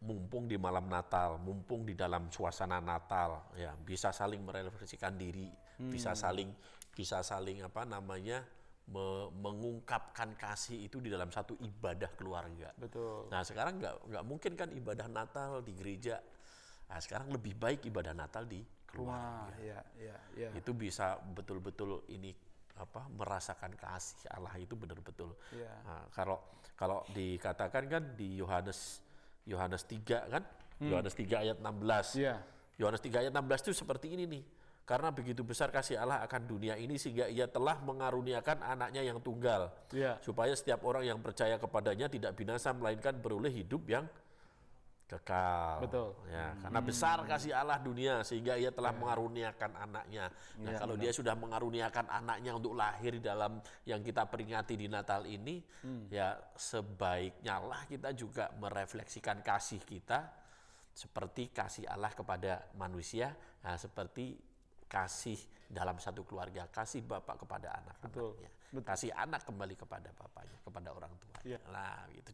Mumpung di malam Natal, mumpung di dalam suasana Natal, ya bisa saling merefleksikan diri, bisa saling mengungkapkan kasih itu di dalam satu ibadah keluarga. Betul. Nah sekarang nggak mungkin kan ibadah Natal di gereja. Nah sekarang lebih baik ibadah Natal di keluarga. Ya. Itu bisa betul-betul ini merasakan kasih Allah itu benar-betul. Ya. Nah, kalau dikatakan kan di Yohanes 3 kan, Yohanes 3 ayat 16. Ya. Yohanes 3 ayat 16 itu seperti ini nih. Karena begitu besar kasih Allah akan dunia ini sehingga ia telah mengaruniakan anaknya yang tunggal. Ya. Supaya setiap orang yang percaya kepadanya tidak binasa melainkan beroleh hidup yang kekal. Betul. Ya, karena besar kasih Allah dunia sehingga ia telah mengaruniakan anaknya. Nah, kalau dia sudah mengaruniakan anaknya untuk lahir dalam yang kita peringati di Natal ini, ya sebaiknya lah kita juga merefleksikan kasih kita seperti kasih Allah kepada manusia, nah, seperti kasih dalam satu keluarga, kasih bapak kepada anak-anaknya, kasih anak kembali kepada bapaknya, kepada orang tua. Nah, gitu.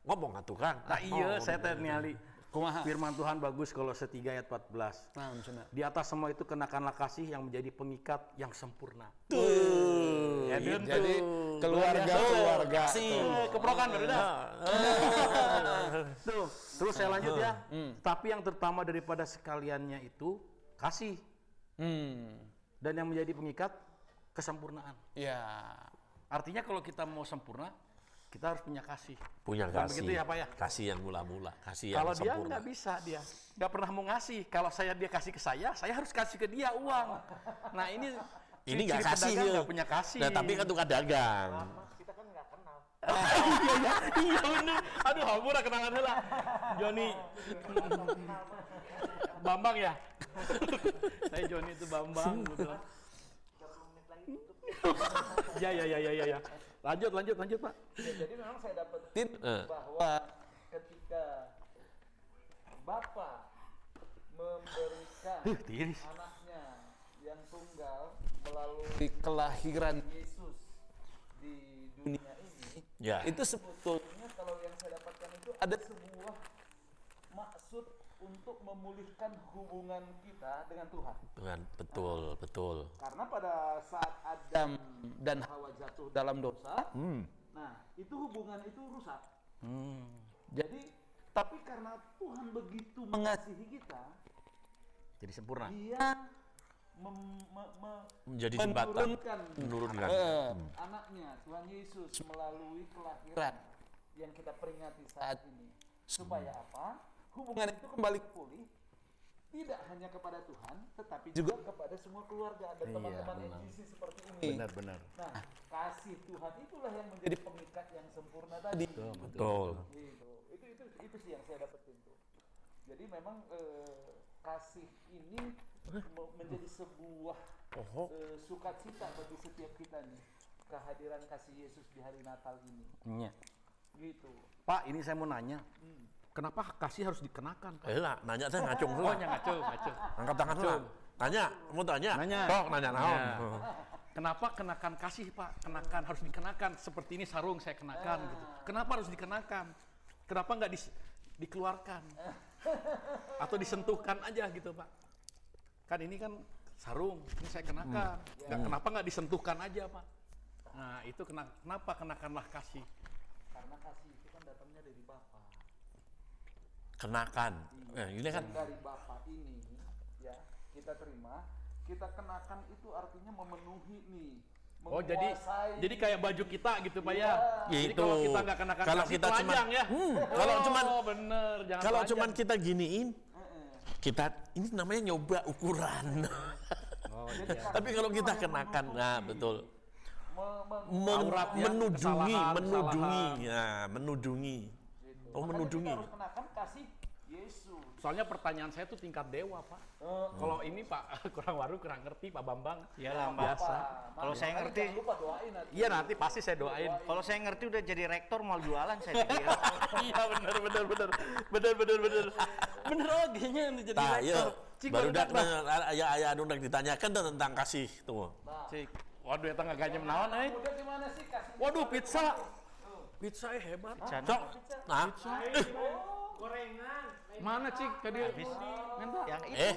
Ngomong atuh Kang. Nah iya, saya ningali. Kumaha? Firman Tuhan bagus kalau 3 ayat 14. Nah, cenah. Di atas semua itu kenakanlah kasih yang menjadi pengikat yang sempurna. Tuh. Ya, Jadi keluarga. Keprokan berbeda. Tuh, terus saya lanjut ya. Tapi yang terutama daripada sekaliannya itu kasih. Dan yang menjadi pengikat kesempurnaan. Ya. Artinya kalau kita mau sempurna, kita harus punya kasih. Punya Bukan kasih. begitu ya Pak ya? Kasih yang mula-mula, kasih yang Kalau dia sempurna. nggak bisa, dia nggak pernah mau ngasih. Kalau dia kasih ke saya harus kasih ke dia uang. Nah ini Nggak ciri kasih pedagang ya. nggak punya kasih. Nah, tapi kan tukang dagang. Kita kan nggak kenal. Iya bener. Aduh, hampura kenangan heula. Joni. Bambang ya? Saya Joni itu Bambang betul. Ya. Lanjut Pak. Ya, jadi memang saya dapetin bahwa ketika Bapak memberikan anaknya yang tunggal melalui Kelahiran Yesus di dunia ini, Ya. itu sebetulnya kalau yang saya dapatkan itu ada sebuah maksud untuk memulihkan hubungan kita dengan Tuhan. Tuhan, betul. Karena pada saat Adam dan Hawa jatuh dalam dosa. nah itu hubungan itu rusak. Jadi tapi karena Tuhan begitu mengasihi kita, Jadi sempurna. Dia Menjadi jembatan. Menurunkan. anaknya Tuhan Yesus melalui kelahiran yang kita peringati saat ini. Supaya apa? Hubungan itu kembali pulih, tidak hanya kepada Tuhan, tetapi juga kepada semua keluarga dan teman-teman NGC seperti ini. Benar. Nah, kasih Tuhan itulah yang menjadi pengikat yang sempurna tadi. Betul. Gitu. Itu sih yang saya dapetin tuh. Jadi memang kasih ini menjadi sebuah sukacita bagi setiap kita nih, kehadiran kasih Yesus di hari Natal ini. Iya. Gitu. Pak, ini saya mau nanya. Kenapa kasih harus dikenakan? Pak? Lah, nanya saya ngacung Oh, lah. ngaco. Angkat tangan lah. Tanya, mau tanya? Nanya. Tok, nanya naon. Ya. Kenapa kenakan kasih, Pak? Kenakan, harus dikenakan. Seperti ini sarung saya kenakan gitu. Kenapa harus dikenakan? Kenapa nggak dikeluarkan? Atau disentuhkan aja gitu, Pak? Kan ini kan sarung, ini saya kenakan. Kenapa nggak disentuhkan aja, Pak? Nah, itu kenapa kenakanlah kasih? Karena kasih itu kan datangnya dari Bapa. Kenakan. Ini kan Dan dari Bapa ini ya kita terima, kita kenakan itu artinya memenuhi nih. Oh, jadi kayak baju kita gitu, Pak ya. Jadi Gitu. kalau kita nggak kenakan Kalau kasih kita cuman- telanjang ya. kalau Oh, cuman- bener, jangan kalau telanjang. cuman kita giniin, kita ini namanya nyoba ukuran. Oh, Tapi kalau kita kenakan, nah betul. Aurat ya, Menudungi. kesalahan. Ya, menudungi. Oh, Makanya menudungi. kita harus kenakan kasih Yesus. Soalnya pertanyaan saya tuh tingkat dewa, Pak. Kalau ini Pak kurang ngerti Pak Bambang. Iyalah, Mbak. Biasa. Kalau saya Makanya ngerti, jangan lupa doain nanti. Iya, nanti pasti saya doain. kalau saya ngerti udah jadi rektor mau jualan saya pikir. Iya, bener. Bener oh gini yang jadi Nah, rektor. yuk. Cik, Baru barudak, Pak. ayah Adunak ditanyakan tuh tentang kasih tuh. Cik. Waduh, eta ngaganya menawan, Udah gimana sih kasih? Waduh, pizza. Pizza hebat. Cok. Nah. Mana, Cik? Tadi minta. Yang itu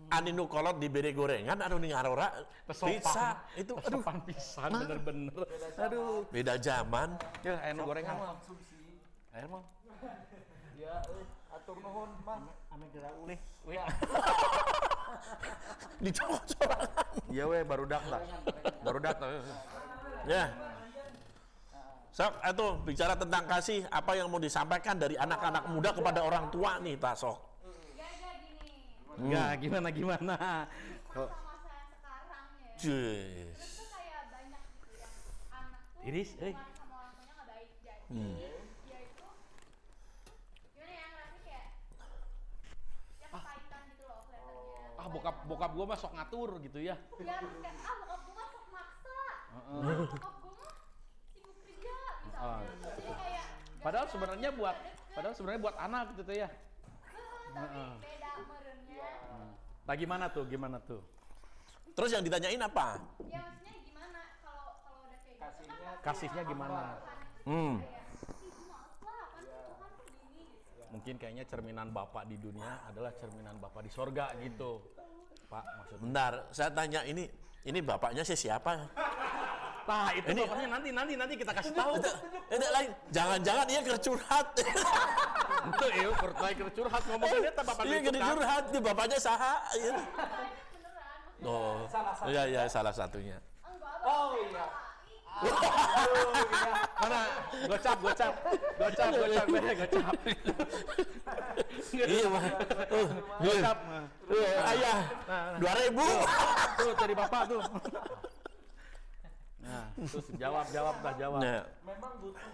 Aninu kolot diberi gorengan, anu ning arora pizza itu aduh Pesopan pisan bener-bener. Aduh. beda zaman. Ya, air gorengan mah. konsumsi. Air mah. Ya, atur nuhun mah. Ame geura ulih. We. Dicocok sorangan. Iya we barudak lah. Barudak lah. Ya. Sok, atuh bicara tentang kasih, apa yang mau disampaikan dari anak-anak muda kepada orang tua nih, Ta Sok? Gak gini. Enggak, gimana? Masa-masa yang sekarang ya. Jeez. Terus tuh kayak banyak gitu yang anak tuh Iris, hubungan sama orang tuanya nggak baik. Jadi dia itu gimana ya ngerasa kayak ya kepahitan gitu loh kelihatannya. Ah bokap gua mah sok ngatur gitu ya. Ya terus kayak bokap gue mah sok maksa. Bokap gue mah sibuk kerja misalnya. Jadi kayak Padahal sebenarnya buat anak gitu tuh ya. tapi beda merennya. Nah, gimana tuh? Terus yang ditanyain apa? Ya maksudnya gimana kalau udah kayak gitu kan Kasihnya gimana? kayak ih males lah kan sih Tuhan tuh gini gitu. Mungkin kayaknya cerminan Bapak di dunia adalah cerminan Bapak di sorga gitu. Pak, maksudnya. Bentar, saya tanya ini bapaknya sih siapa? Nah, itu Ini- bapaknya nanti kita kasih tahu. Itu lain, jangan-jangan dia kercurhat. Itu pertanyaan curhat ngomongnya dia bapak Iya itu kan. kercurhat, di bapaknya saha. Iya. Beneran maksudnya Oh, iya salah satunya. enggak Oh iya. Mana? Gocap. Iya mah. Gocap. Ayah, 2.000. Tuh dari bapak tuh. Nah, terus jawab. Nah, Memang butuh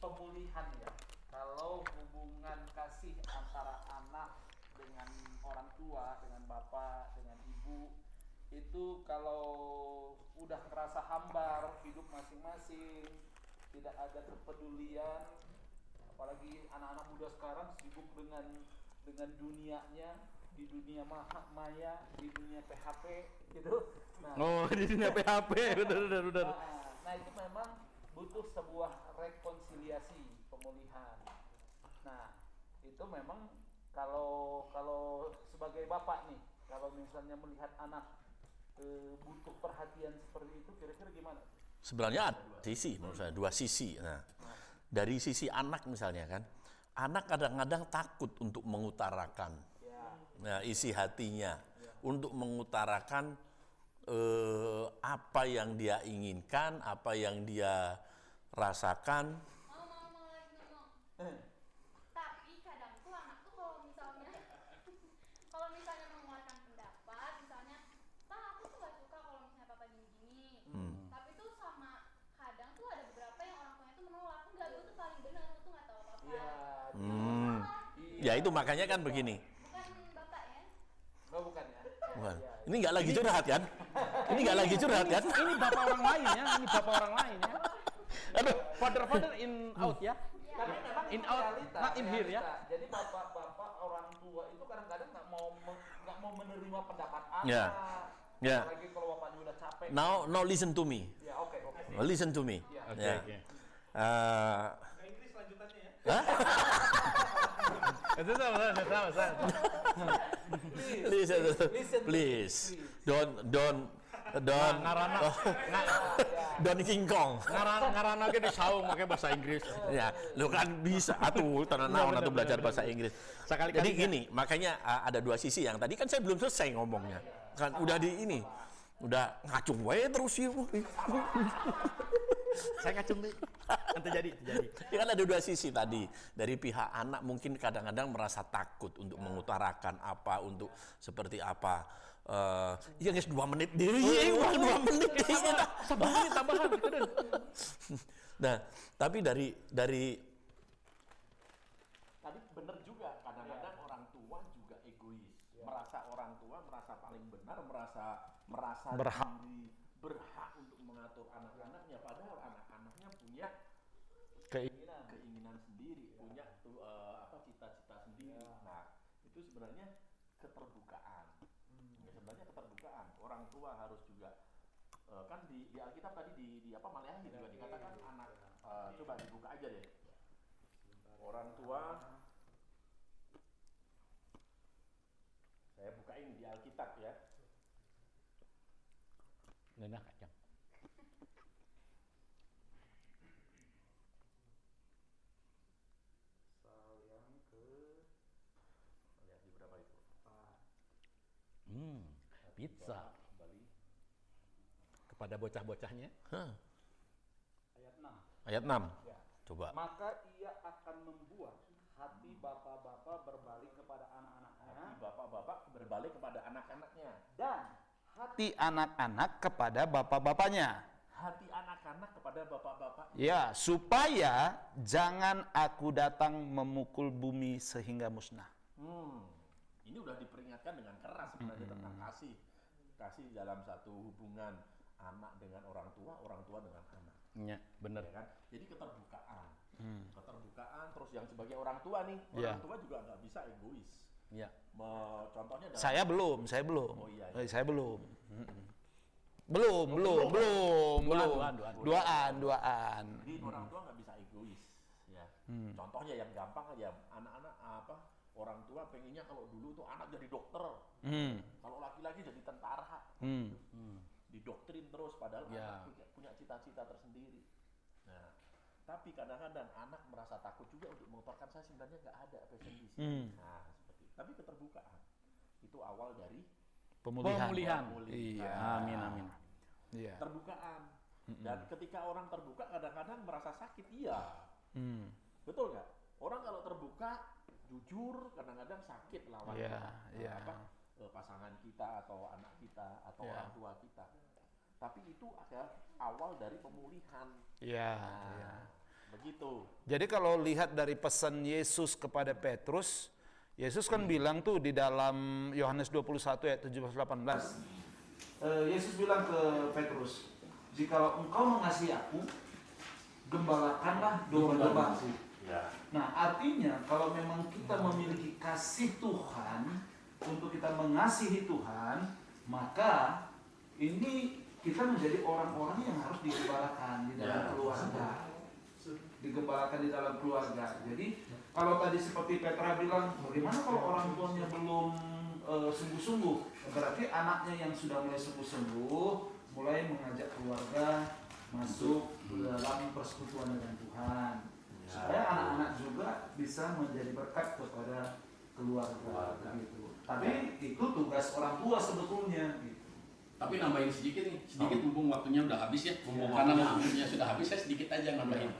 pemulihan ya. Kalau hubungan kasih antara anak dengan orang tua, dengan bapak, dengan ibu, itu kalau udah ngerasa hambar hidup masing-masing, tidak ada kepedulian, apalagi anak-anak muda sekarang sibuk dengan dunianya, di dunia maya, di dunia PHP gitu. Nah, Oh, di dunia PHP, bener. nah, itu memang butuh sebuah rekonsiliasi, pemulihan. Nah, itu memang kalau sebagai bapak nih, kalau misalnya melihat anak butuh perhatian seperti itu, kira-kira gimana? sebenarnya ada sisi menurut saya, dua sisi. Nah, dari sisi anak misalnya kan, anak kadang-kadang takut untuk mengutarakan nah, isi hatinya, untuk mengutarakan apa yang dia inginkan, apa yang dia rasakan. mau lagi ngomong. Tapi kadang tuh anak tuh kalau misalnya mengeluarkan pendapat, misalnya, "Pak, aku tuh gak suka kalau misalnya Papa gini-gini." Tapi tuh sama kadang tuh ada beberapa yang orang tuanya tuh menolak. Enggak, gue tuh paling benar, lu tuh gak tahu apa-apa. Iya. Ya itu makanya kan begini. Bukan Bapak ya. Oh, bukan ya? Bukan. Ini nggak lagi curhat kan? Ini nggak lagi curhat kan? Ini bapak orang lain ya. Aduh, Father in out ya. Tapi memang In itu out, realita, not in here ya. realita. Jadi bapak-bapak orang tua itu kadang-kadang nggak mau menerima pendapat anak. Ya. Ya. Apalagi kalau bapaknya udah capek. now listen to me. Ya, oke. Listen to me. Ya. Ya. Oke. Inggris lanjutannya ya. Hah? Itu sama. Listen, Listen. please. Don't Ngarana. don't King Kong. Ngarana ge disaung make bahasa Inggris. Ya, lu kan bisa atuh tanah naon atuh belajar bahasa Inggris. Sekali-kali Jadi ya. gini, makanya ada dua sisi yang tadi kan saya belum selesai ngomongnya. Kan udah di ini. Udah ngacung wae terus ya. Saya ngacung deh. Nanti jadi. Ya kan ada dua sisi tadi. Dari pihak anak mungkin kadang-kadang merasa takut untuk mengutarakan apa, untuk seperti apa. Ya guys 2 menit deh. Iya, 2 menit. Sabar tambahan gitu deh. Nah, tapi dari Tadi bener juga. kadang-kadang orang tua juga egois. Merasa orang tua merasa paling benar, merasa Berhak. diri berhak untuk mengatur anak-anaknya, padahal anak-anaknya punya keinginan sendiri, punya cita-cita sendiri. Nah, itu sebenarnya keterbukaan. Ya, sebenarnya keterbukaan. Orang tua harus juga kan di Alkitab tadi di Maleakhi juga dikatakan anak coba dibuka aja deh. Orang tua saya buka bukain di Alkitab ya. Enak kacang. Lihat di berapa itu? Pizza. Kepada bocah-bocahnya. Ayat 6. Ayat 6. Coba. Maka ia akan membuat hati bapak-bapak berbalik kepada anak-anaknya, Bapak-bapak berbalik kepada anak-anaknya. dan hati anak-anak kepada bapak-bapaknya. Hati anak-anak kepada bapak-bapak. Ya, supaya jangan aku datang memukul bumi sehingga musnah. Ini udah diperingatkan dengan keras sebenarnya tentang kasih. Kasih dalam satu hubungan anak dengan orang tua dengan anak. Iya, benar. Ya kan? Jadi keterbukaan. Keterbukaan terus yang sebagai orang tua nih, Ya. orang tua juga nggak bisa egois. Iya. Contohnya dalam Saya belum. Oh iya. Saya belum. Belum. Duaan. Jadi orang tua nggak bisa egois. Ya. Contohnya yang gampang aja, anak-anak orang tua pengennya kalau dulu tuh anak jadi dokter, kalau laki-laki jadi tentara, didoktrin terus padahal Ya. anak punya cita-cita tersendiri. Nah, tapi kadang-kadang anak merasa takut juga untuk mengungkapkan saya sebenarnya nggak ada passion di sini. Nah, seperti itu. Tapi keterbukaan itu awal dari Pemulihan. Iya. Amin. Iya. keterbukaan. Dan ketika orang terbuka kadang-kadang merasa sakit, iya. Betul nggak? Orang kalau terbuka, jujur, kadang-kadang sakit lawan pasangan kita atau anak kita atau orang tua kita. Tapi itu ada awal dari pemulihan. Iya. Begitu. Jadi kalau lihat dari pesan Yesus kepada Petrus, Yesus kan bilang tuh di dalam Yohanes 21 ayat 17-18. Yesus bilang ke Petrus, jikalau engkau mengasihi aku, gembalakanlah domba-dombaku. Ya. Nah, artinya kalau memang kita memiliki kasih Tuhan, untuk kita mengasihi Tuhan, maka ini kita menjadi orang-orang yang harus digembalakan di dalam keluarga. Digembalakan di dalam keluarga. Jadi kalau tadi seperti Petra bilang, bagaimana kalau orang tuanya belum sungguh-sungguh? Berarti anaknya yang sudah mulai sungguh-sungguh, mulai mengajak keluarga masuk dalam persekutuan dengan Tuhan. Supaya anak-anak juga bisa menjadi berkat kepada keluarga. Gitu. Tapi itu tugas orang tua sebetulnya. Gitu. Tapi nambahin sedikit nih, mumpung waktunya udah habis ya. Karena waktunya sudah habis, saya sedikit aja nambahin.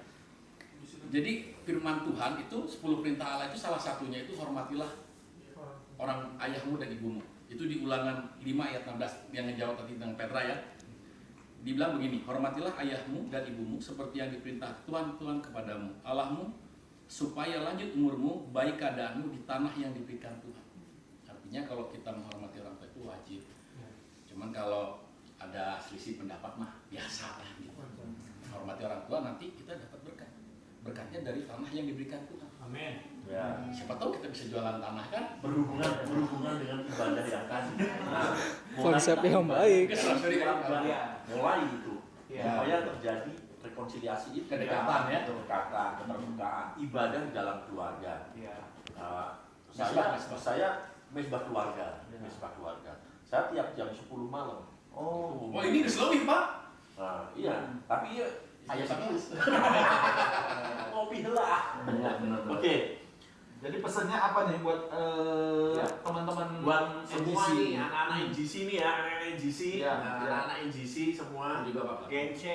Jadi firman Tuhan itu 10 perintah Allah itu salah satunya itu hormatilah orang ayahmu dan ibumu. Itu di Ulangan 5 ayat 16 yang ngejawab tadi tentang Petra ya. Dibilang begini, hormatilah ayahmu dan ibumu seperti yang diperintah Tuhan kepadamu, Allahmu, supaya lanjut umurmu, baik keadaanmu di tanah yang diberikan Tuhan. Artinya kalau kita menghormati orang tua itu wajib. Cuman kalau ada selisih pendapat mah biasa lah gitu. Hormati orang tua nanti kita dapat berkat. Berkatnya dari tanah yang diberikan Tuhan. Amin. Ya. Siapa tahu kita bisa jualan tanah kan? Berhubungan dengan ibadah yang kan. Konsep yang baik. Mulai itu supaya terjadi rekonsiliasi itu, Kedekatan ya. kedekatan, keterbukaan, ibadah di dalam keluarga. Mesbah Mesbah keluarga, mesbah keluarga. Saya tiap jam 10 malam. Oh ini udah slow Pak. Nah, iya, tapi ayah bagus. Ngopi lah. Oke. Jadi pesannya apa nih buat teman-teman Buat semua NGC? nih, anak-anak NGC nih ya, anak-anak NGC, Ya, anak-anak NGC semua. Juga Bapak. Gense.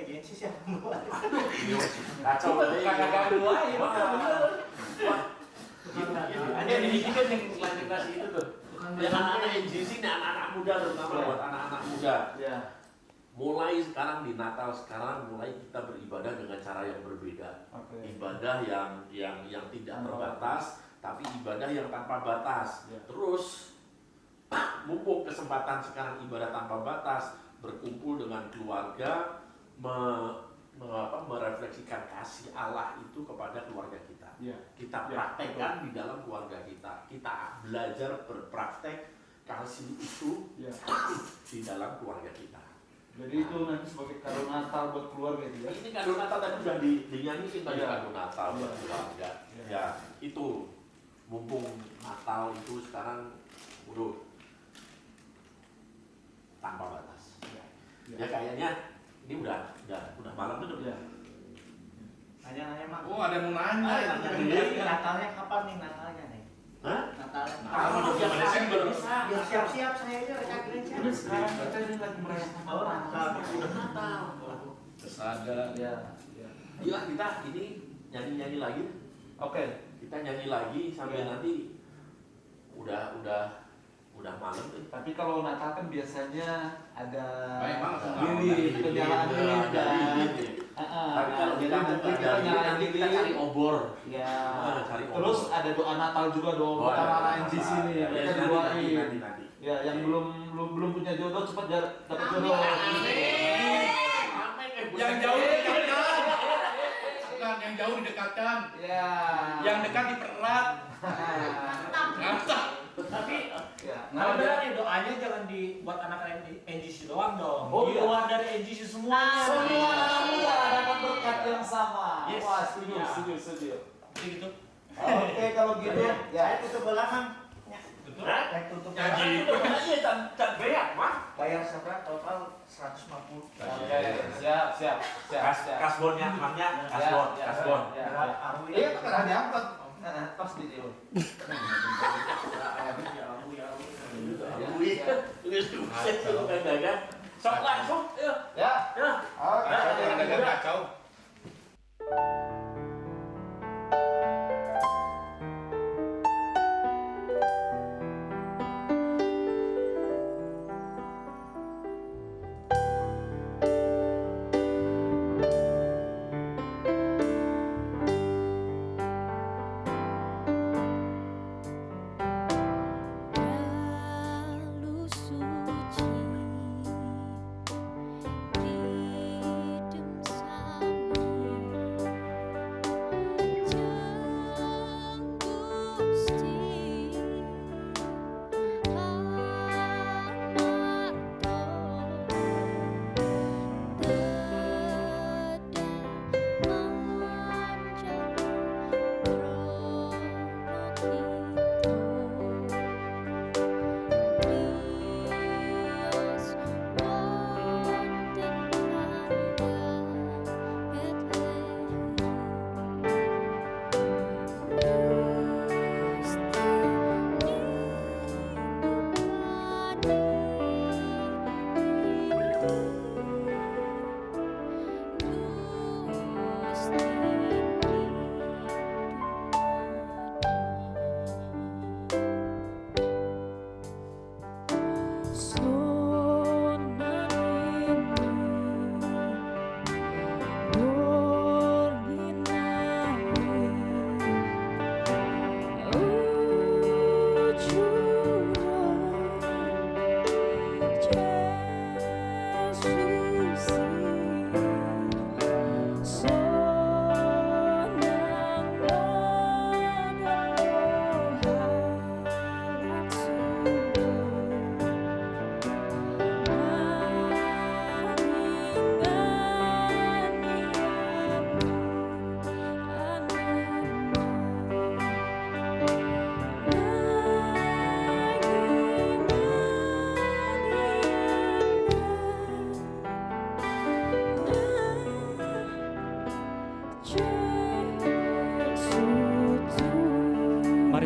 Gense siapa? Kacau banget. Kakak dua ya. Ada ini juga yang klarifikasi itu tuh. Yang anak-anak NGC nih, anak-anak muda terutama buat anak-anak muda. Ya. Mulai sekarang di Natal sekarang mulai kita beribadah dengan cara yang berbeda. Oke. Ibadah yang tidak terbatas, tapi ibadah yang tanpa batas. Ya. Terus mumpung kesempatan sekarang ibadah tanpa batas, berkumpul dengan keluarga, merefleksikan kasih Allah itu kepada keluarga kita. Ya. Kita Ya, praktekkan di dalam keluarga kita. Kita belajar berpraktek kasih itu Ya. di dalam keluarga kita. Jadi itu nanti sebagai kado Natal buat keluarga itu ya. Ini kado Natal tadi udah dinyanyiin tadi, Ya. kado Natal buat Ya. keluarga. Ya. Ya, itu mumpung Natal itu sekarang Waduh. Tanpa batas. Ya kayaknya ini udah malam tuh. Ya. Nanya-nanya mak. Oh, ada yang mau nanya. Natalnya kapan nih Natalnya nih? Hah? Natalnya. Natal 25 Desember. Ya siap-siap saya aja rekan gereja. Ini sekarang kita ini lagi merayakan Natal. Udah Natal. Kesada. Ya. Ayo kita ini nyanyi lagi. Oke. Kita nyanyi lagi sampai nanti udah malam tuh. Tapi kalau Natal kan biasanya ada Baik banget. lilin, penyalaan lilin kan. Tapi kalau kita nyalain nanti kita lilin. cari obor. Ya. Cari obor. Terus ada doa Natal juga doa pertama NGC nih. Kita doain. Nanti. Ya, yang belum punya jodoh cepat dapat jodoh. Yang jauh didekatkan. Bukan, yang jauh didekatkan. Ya. Yang dekat dipererat. Mantap. Tapi Ya. nah, berarti doanya jangan dibuat anak NGC doang dong. Oh, Di luar dari NGC semuanya. Semua anak dapat berkat yang sama. Yes. Wah, setuju. Gitu. Oke, kalau gitu ya. Saya tutup belakang. Betul. Saya tutup Nyaji. belakang. Iya, can beak, Mas. Bayar seberapa total 150. Oke, siap. Kasbonnya, Masnya, kasbon. Iya, pernah diangkat. Pas di dia. Sok langsung, Ya. Oke. Ada kacau. Lalu suci hidup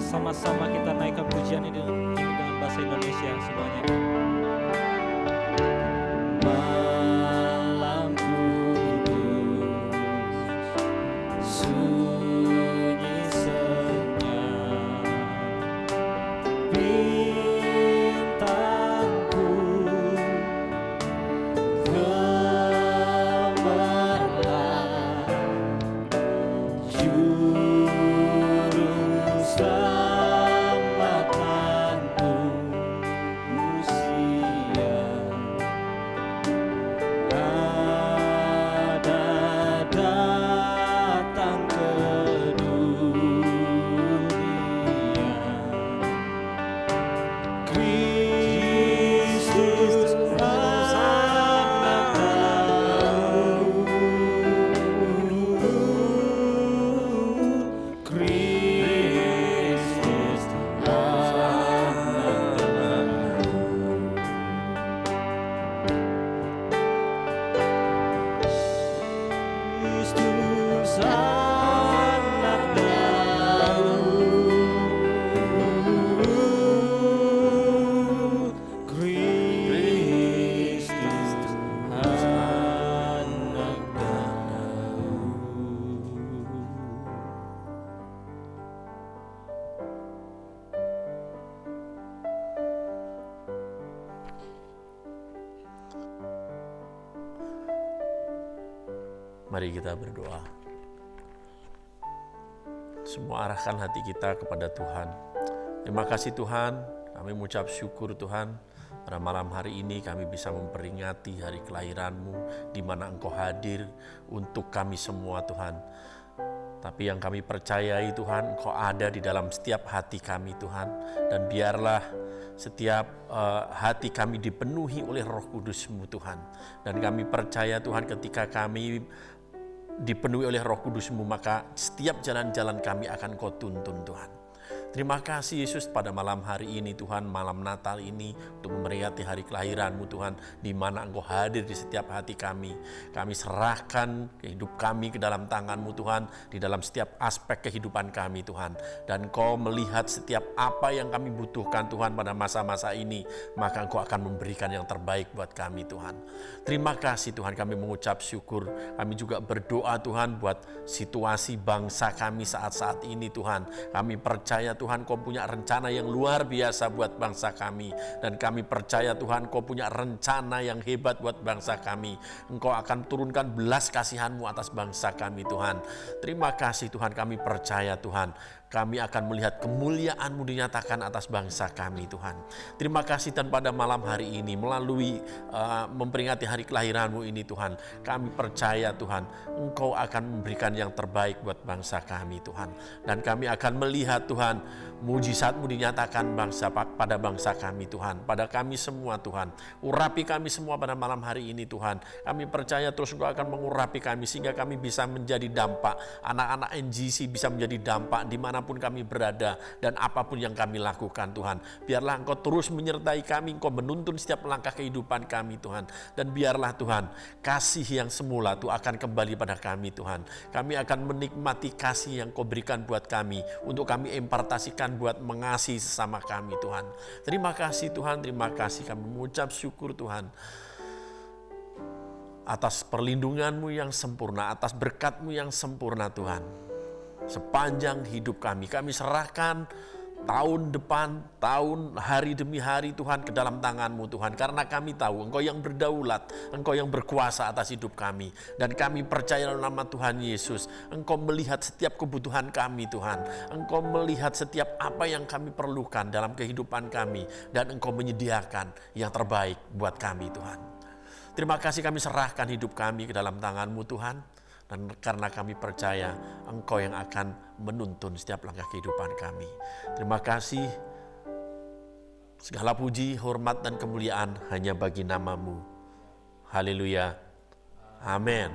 sama-sama kita naikkan pujian ini dengan bahasa Indonesia semuanya. Malam kudus, sunyi senyap, bintangku gemerlap, juru selamat manusia. Mari kita berdoa. Semua arahkan hati kita kepada Tuhan. Terima kasih Tuhan, kami mengucap syukur Tuhan. Pada malam hari ini kami bisa memperingati hari kelahiran-Mu, di mana Engkau hadir untuk kami semua Tuhan. Tapi yang kami percayai Tuhan, Engkau ada di dalam setiap hati kami Tuhan. Dan biarlah setiap hati kami dipenuhi oleh Roh Kudus-Mu Tuhan. Dan kami percaya Tuhan, ketika kami dipenuhi oleh Roh Kudus-Mu, maka setiap jalan-jalan kami akan Kau tuntun Tuhan. Terima kasih Yesus, pada malam hari ini Tuhan, malam Natal ini untuk memperingati hari kelahiran-Mu Tuhan, di mana Engkau hadir di setiap hati kami. Kami serahkan hidup kami ke dalam tangan-Mu Tuhan, di dalam setiap aspek kehidupan kami Tuhan. Dan Engkau melihat setiap apa yang kami butuhkan Tuhan pada masa-masa ini, maka Engkau akan memberikan yang terbaik buat kami Tuhan. Terima kasih Tuhan, kami mengucap syukur. Kami juga berdoa Tuhan buat situasi bangsa kami saat-saat ini Tuhan. Kami percaya Tuhan, Kau punya rencana yang luar biasa buat bangsa kami. Dan kami percaya Tuhan, Kau punya rencana yang hebat buat bangsa kami. Engkau akan turunkan belas kasihan-Mu atas bangsa kami Tuhan. Terima kasih Tuhan, kami percaya Tuhan, kami akan melihat kemuliaan-Mu dinyatakan atas bangsa kami Tuhan. Terima kasih dan pada malam hari ini, melalui memperingati hari kelahiran-Mu ini Tuhan, kami percaya Tuhan, Engkau akan memberikan yang terbaik buat bangsa kami Tuhan. Dan kami akan melihat Tuhan, mujizat-Mu dinyatakan pada bangsa kami Tuhan, pada kami semua Tuhan. Urapi kami semua pada malam hari ini Tuhan. Kami percaya terus Engkau akan mengurapi kami, sehingga kami bisa menjadi dampak, anak-anak NGC bisa menjadi dampak dimanapun kami berada dan apapun yang kami lakukan Tuhan. Biarlah Engkau terus menyertai kami, Engkau menuntun setiap langkah kehidupan kami Tuhan. Dan biarlah Tuhan, kasih yang semula itu akan kembali pada kami Tuhan. Kami akan menikmati kasih yang Kau berikan buat kami, untuk kami impartasikan buat mengasihi sesama kami Tuhan. Terima kasih Tuhan, terima kasih, kami mengucap syukur Tuhan atas perlindungan-Mu yang sempurna, atas berkat-Mu yang sempurna Tuhan. Sepanjang hidup kami serahkan tahun depan, tahun, hari demi hari Tuhan ke dalam tangan-Mu Tuhan. Karena kami tahu Engkau yang berdaulat, Engkau yang berkuasa atas hidup kami. Dan kami percaya dalam nama Tuhan Yesus, Engkau melihat setiap kebutuhan kami Tuhan. Engkau melihat setiap apa yang kami perlukan dalam kehidupan kami. Dan Engkau menyediakan yang terbaik buat kami Tuhan. Terima kasih, kami serahkan hidup kami ke dalam tangan-Mu Tuhan. Dan karena kami percaya Engkau yang akan menuntun setiap langkah kehidupan kami. Terima kasih. Segala puji, hormat, dan kemuliaan hanya bagi nama-Mu. Haleluya. Amin.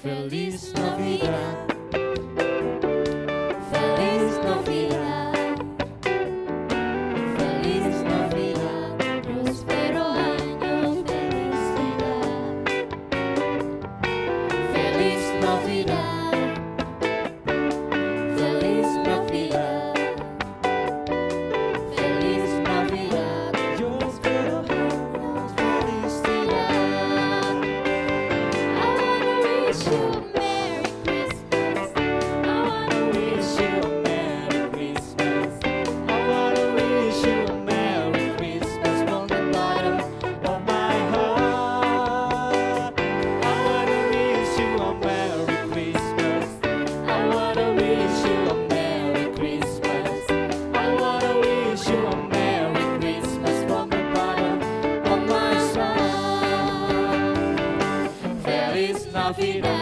Feliz Navidad.